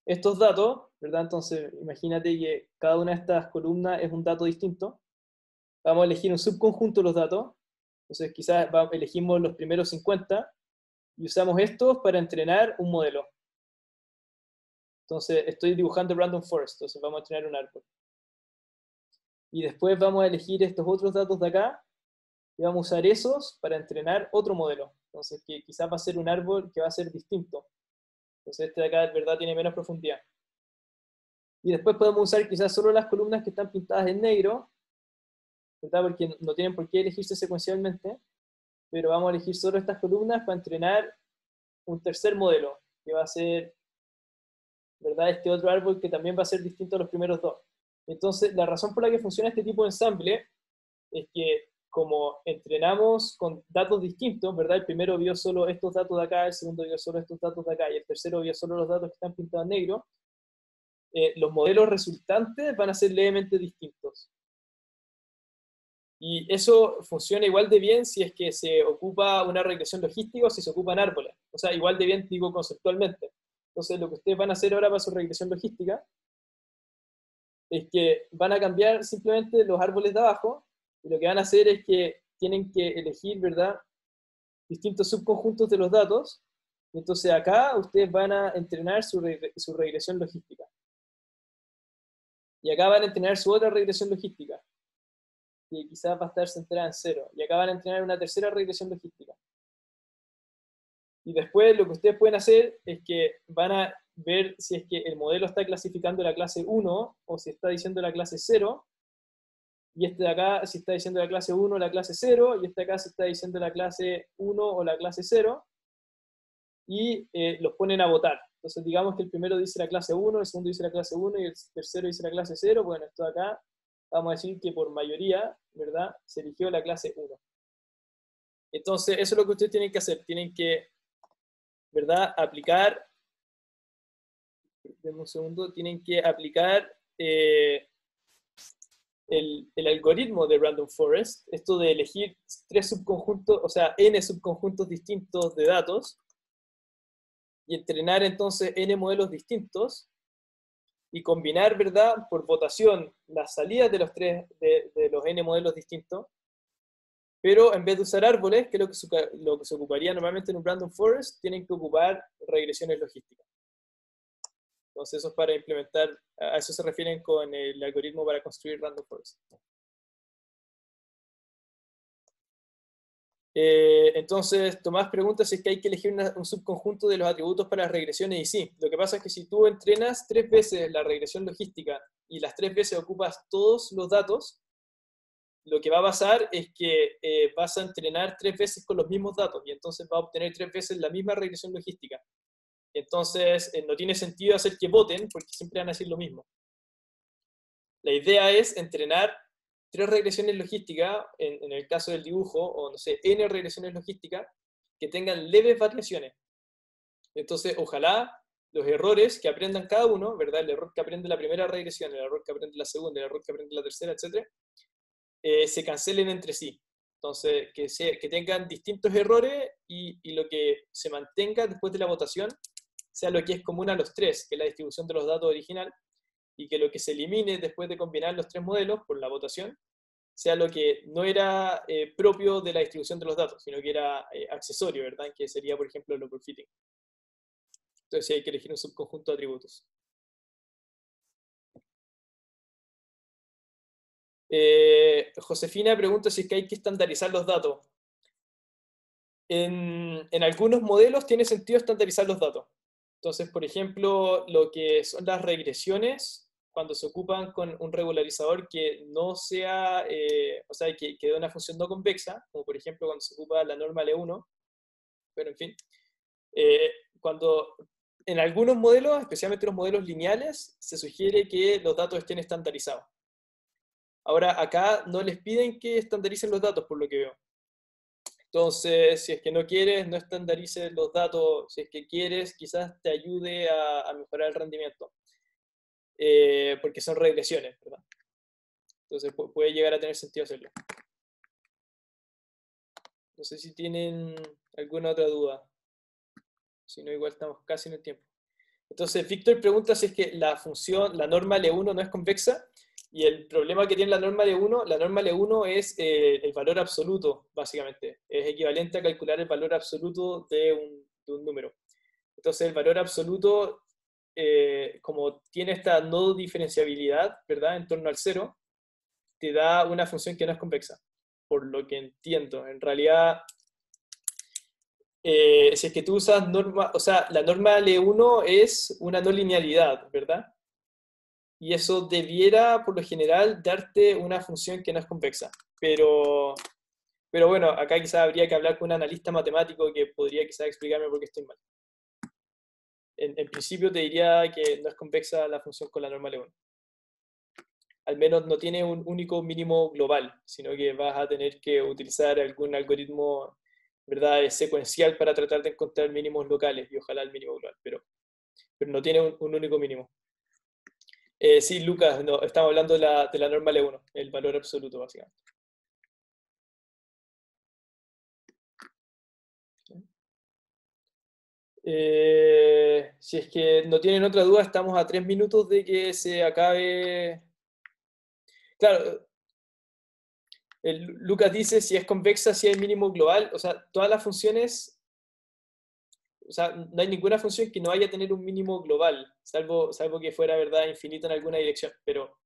estos datos, ¿verdad? Entonces, imagínate que cada una de estas columnas es un dato distinto. Vamos a elegir un subconjunto de los datos. Entonces, quizás elegimos los primeros 50 y usamos estos para entrenar un modelo. Entonces, estoy dibujando random forest, entonces vamos a entrenar un árbol. Y después vamos a elegir estos otros datos de acá y vamos a usar esos para entrenar otro modelo. Entonces, que quizás va a ser un árbol que va a ser distinto. Entonces, este de acá, de verdad, tiene menos profundidad. Y después podemos usar quizás solo las columnas que están pintadas en negro, ¿verdad? Porque no tienen por qué elegirse secuencialmente, pero vamos a elegir solo estas columnas para entrenar un tercer modelo, que va a ser, ¿verdad? Este otro árbol que también va a ser distinto a los primeros dos. Entonces, la razón por la que funciona este tipo de ensamble es que como entrenamos con datos distintos, ¿verdad? El primero vio solo estos datos de acá, el segundo vio solo estos datos de acá, y el tercero vio solo los datos que están pintados en negro, los modelos resultantes van a ser levemente distintos. Y eso funciona igual de bien si es que se ocupa una regresión logística o si se ocupan árboles. O sea, igual de bien, digo, conceptualmente. Entonces, lo que ustedes van a hacer ahora para su regresión logística es que van a cambiar simplemente los árboles de abajo, y lo que van a hacer es que tienen que elegir, ¿verdad?, distintos subconjuntos de los datos. Entonces, acá ustedes van a entrenar su regresión logística. Y acá van a entrenar su otra regresión logística, que quizás va a estar centrada en 0. Y acá van a entrenar una tercera regresión logística. Y después lo que ustedes pueden hacer es que van a ver si es que el modelo está clasificando la clase 1 o si está diciendo la clase 0. Y este de acá si está diciendo la clase 1 o la clase 0. Y este de acá si está diciendo la clase 1 o la clase 0. Y los ponen a votar. Entonces digamos que el primero dice la clase 1, el segundo dice la clase 1 y el tercero dice la clase 0. Bueno, esto de acá vamos a decir que por mayoría, ¿verdad?, se eligió la clase 1. Entonces, eso es lo que ustedes tienen que hacer. Tienen que, ¿verdad?, aplicar, denme un segundo, tienen que aplicar el algoritmo de Random Forest, esto de elegir 3 subconjuntos, o sea, n subconjuntos distintos de datos, y entrenar entonces n modelos distintos, y combinar, ¿verdad?, por votación las salidas de los de los n modelos distintos, pero en vez de usar árboles, que es lo que se ocuparía normalmente en un random forest, tienen que ocupar regresiones logísticas. Entonces eso es para implementar, a eso se refieren con el algoritmo para construir random forest. Entonces, Tomás pregunta si es que hay que elegir un subconjunto de los atributos para las regresiones, y sí. Lo que pasa es que si tú entrenas 3 veces la regresión logística y las 3 veces ocupas todos los datos, lo que va a pasar es que vas a entrenar 3 veces con los mismos datos, y entonces vas a obtener 3 veces la misma regresión logística. Entonces, no tiene sentido hacer que voten, porque siempre van a decir lo mismo. La idea es entrenar 3 regresiones logísticas, en el caso del dibujo, o no sé, n regresiones logísticas, que tengan leves variaciones. Entonces, ojalá los errores que aprendan cada uno, ¿verdad? El error que aprende la primera regresión, el error que aprende la segunda, el error que aprende la tercera, etc., se cancelen entre sí. Entonces, que tengan distintos errores y lo que se mantenga después de la votación sea lo que es común a los 3, que es la distribución de los datos original, y que lo que se elimine después de combinar los 3 modelos por la votación sea lo que no era propio de la distribución de los datos, sino que era accesorio, ¿verdad? Que sería, por ejemplo, el overfitting. Entonces sí hay que elegir un subconjunto de atributos. Josefina pregunta si es que hay que estandarizar los datos. En algunos modelos tiene sentido estandarizar los datos. Entonces, por ejemplo, lo que son las regresiones, cuando se ocupan con un regularizador que no sea, o sea, que dé una función no convexa, como por ejemplo cuando se ocupa la norma L1, pero en fin, cuando en algunos modelos, especialmente los modelos lineales, se sugiere que los datos estén estandarizados. Ahora, acá no les piden que estandaricen los datos, por lo que veo. Entonces, si es que no quieres, no estandarices los datos. Si es que quieres, quizás te ayude a mejorar el rendimiento. Porque son regresiones, ¿verdad? Entonces puede llegar a tener sentido hacerlo. No sé si tienen alguna otra duda. Si no, igual estamos casi en el tiempo. Entonces, Víctor pregunta si es que la función, la norma L1 no es convexa. Y el problema que tiene la norma L1 es el valor absoluto, básicamente. Es equivalente a calcular el valor absoluto de un número. Entonces, el valor absoluto, como tiene esta no diferenciabilidad, ¿verdad?, en torno al 0, te da una función que no es convexa, por lo que entiendo. En realidad, si es que tú usas norma, o sea, la norma L1 es una no linealidad, ¿verdad? Y eso debiera, por lo general, darte una función que no es convexa. Pero bueno, acá quizás habría que hablar con un analista matemático que podría quizás explicarme por qué estoy mal. En principio te diría que no es convexa la función con la norma L1. Al menos no tiene un único mínimo global, sino que vas a tener que utilizar algún algoritmo, ¿verdad?, secuencial para tratar de encontrar mínimos locales y ojalá el mínimo global, pero no tiene un único mínimo. Sí, Lucas, no, estamos hablando de la norma L1, el valor absoluto, básicamente. Si es que no tienen otra duda, estamos a 3 minutos de que se acabe. Claro, Lucas dice si es convexa, si hay mínimo global, o sea, todas las funciones, o sea, no hay ninguna función que no vaya a tener un mínimo global, salvo que fuera, ¿verdad?, infinito en alguna dirección, pero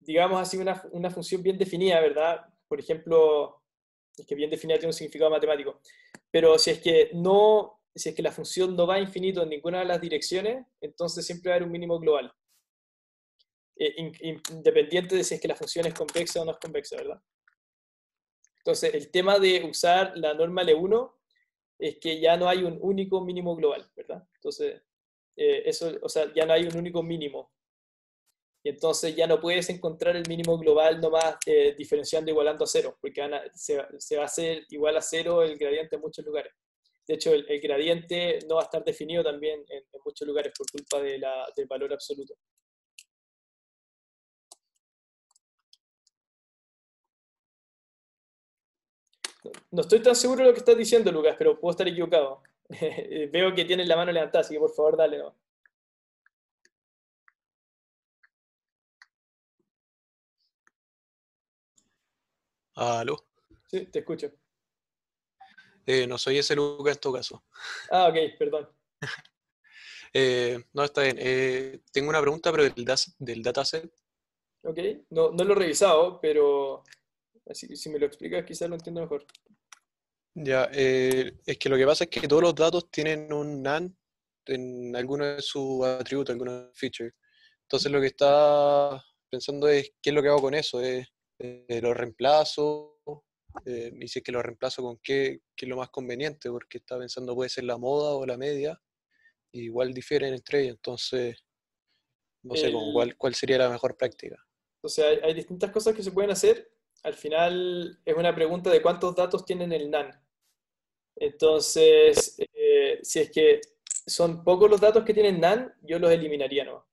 digamos así, una función bien definida, ¿verdad? Por ejemplo, es que bien definida tiene un significado matemático, pero si es que la función no va a infinito en ninguna de las direcciones, entonces siempre va a haber un mínimo global, independiente de si es que la función es convexa o no es convexa, ¿verdad? Entonces, el tema de usar la norma L1 es que ya no hay un único mínimo global, ¿verdad? Entonces, eso, o sea, ya no hay un único mínimo. Y entonces ya no puedes encontrar el mínimo global nomás diferenciando igualando a 0, porque se va a hacer igual a 0 el gradiente en muchos lugares. De hecho, el gradiente no va a estar definido también en muchos lugares por culpa del valor absoluto. No estoy tan seguro de lo que estás diciendo, Lucas, pero puedo estar equivocado. Veo que tienes la mano levantada, así que por favor dale, ¿no? Aló. Sí, te escucho. No soy ese Lucas en tu caso. Ah, ok, perdón. No, está bien. Tengo una pregunta, pero del dataset. Ok, no lo he revisado, pero si me lo explicas quizás lo entiendo mejor. Ya, es que lo que pasa es que todos los datos tienen un NaN en alguno de sus atributos, algunos features. Entonces lo que está pensando es qué es lo que hago con eso. ¿Lo reemplazo? Y si es que lo reemplazo con qué es lo más conveniente, porque está pensando puede ser la moda o la media, igual difieren entre ellas. Entonces, no sé como El, cuál sería la mejor práctica. o sea, hay distintas cosas que se pueden hacer. Al final es una pregunta de cuántos datos tienen el NaN. Entonces, si es que son pocos los datos que tienen NaN, yo los eliminaría, ¿no?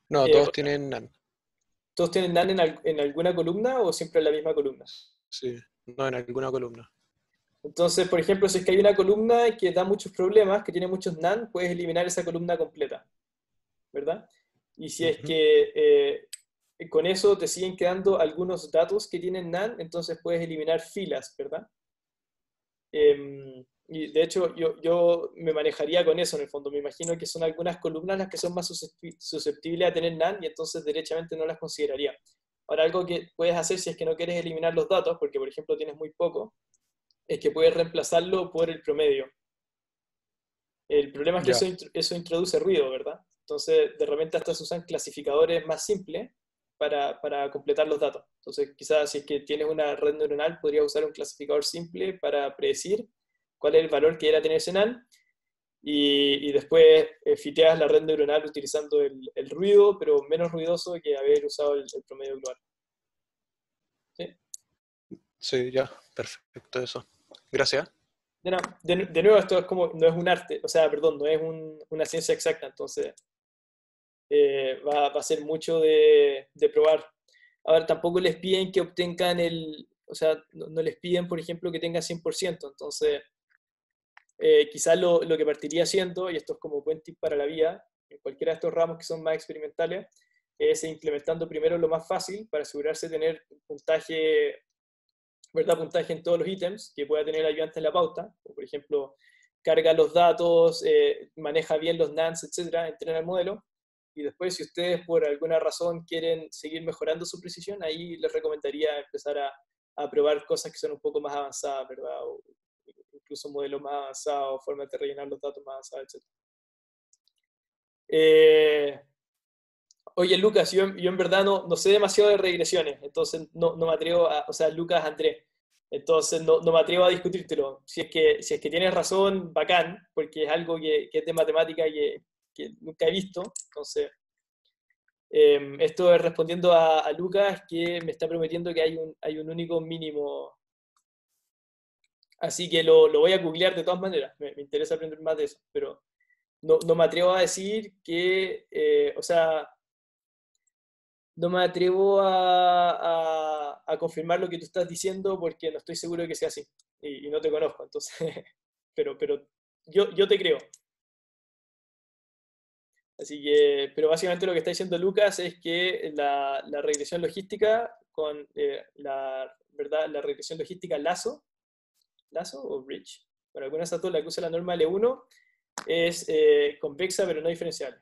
No, Eh, todos tienen NaN. ¿Todos tienen NaN en alguna columna o siempre en la misma columna? Sí, no en alguna columna. Entonces, por ejemplo, si es que hay una columna que da muchos problemas, que tiene muchos NaN, puedes eliminar esa columna completa, ¿verdad? Y si es Ujú. que con eso te siguen quedando algunos datos que tienen NaN, entonces puedes eliminar filas, ¿verdad? Y de hecho, yo me manejaría con eso en el fondo. Me imagino que son algunas columnas las que son más susceptibles a tener NaN y entonces derechamente no las consideraría. Ahora, algo que puedes hacer si es que no quieres eliminar los datos, porque por ejemplo tienes muy poco, es que puedes reemplazarlo por el promedio. El problema es que Ya, eso introduce ruido, ¿verdad? Entonces, de repente hasta se usan clasificadores más simples para completar los datos. Entonces, quizás si es que tienes una red neuronal, podrías usar un clasificador simple para predecir cuál es el valor que era tener ese NaN y después fiteas la red neuronal utilizando el ruido, pero menos ruidoso que haber usado el promedio global. ¿Sí? sí, ya, perfecto eso. Gracias. De nuevo, esto es como, no es un arte, o sea, perdón, no es una ciencia exacta, entonces va a ser mucho de probar. A ver, tampoco les piden que obtengan o sea, no les piden, por ejemplo, que tengan 100%, entonces quizás lo que partiría haciendo, y esto es como buen tip para la vida, en cualquiera de estos ramos que son más experimentales, es implementando primero lo más fácil para asegurarse de tener puntaje, ¿verdad? Puntaje en todos los ítems que pueda tener el ayudante en la pauta, como por ejemplo, carga los datos, maneja bien los NANDs, etcétera, entrena el modelo. Y después, si ustedes por alguna razón quieren seguir mejorando su precisión, ahí les recomendaría empezar a probar cosas que son un poco más avanzadas, ¿verdad? O incluso modelos más avanzados, formas de rellenar los datos más avanzadas, etc. Oye, Lucas, yo en verdad no sé demasiado de regresiones, entonces no me atrevo o sea, Lucas, Andrés, entonces no me atrevo a discutírtelo. Si es que tienes razón, bacán, porque es algo que es de matemática que nunca he visto, entonces esto es respondiendo a Lucas que me está prometiendo que hay un único mínimo, así que lo voy a googlear de todas maneras, me interesa aprender más de eso, pero no me atrevo a decir que, o sea, no me atrevo a confirmar lo que tú estás diciendo porque no estoy seguro de que sea así y no te conozco, entonces, pero yo te creo. Así que, pero básicamente lo que está diciendo Lucas es que la regresión logística con ¿verdad? La regresión logística Lazo o Bridge, para alguna de esas dos, la que usa la norma L1, es convexa pero no diferenciable.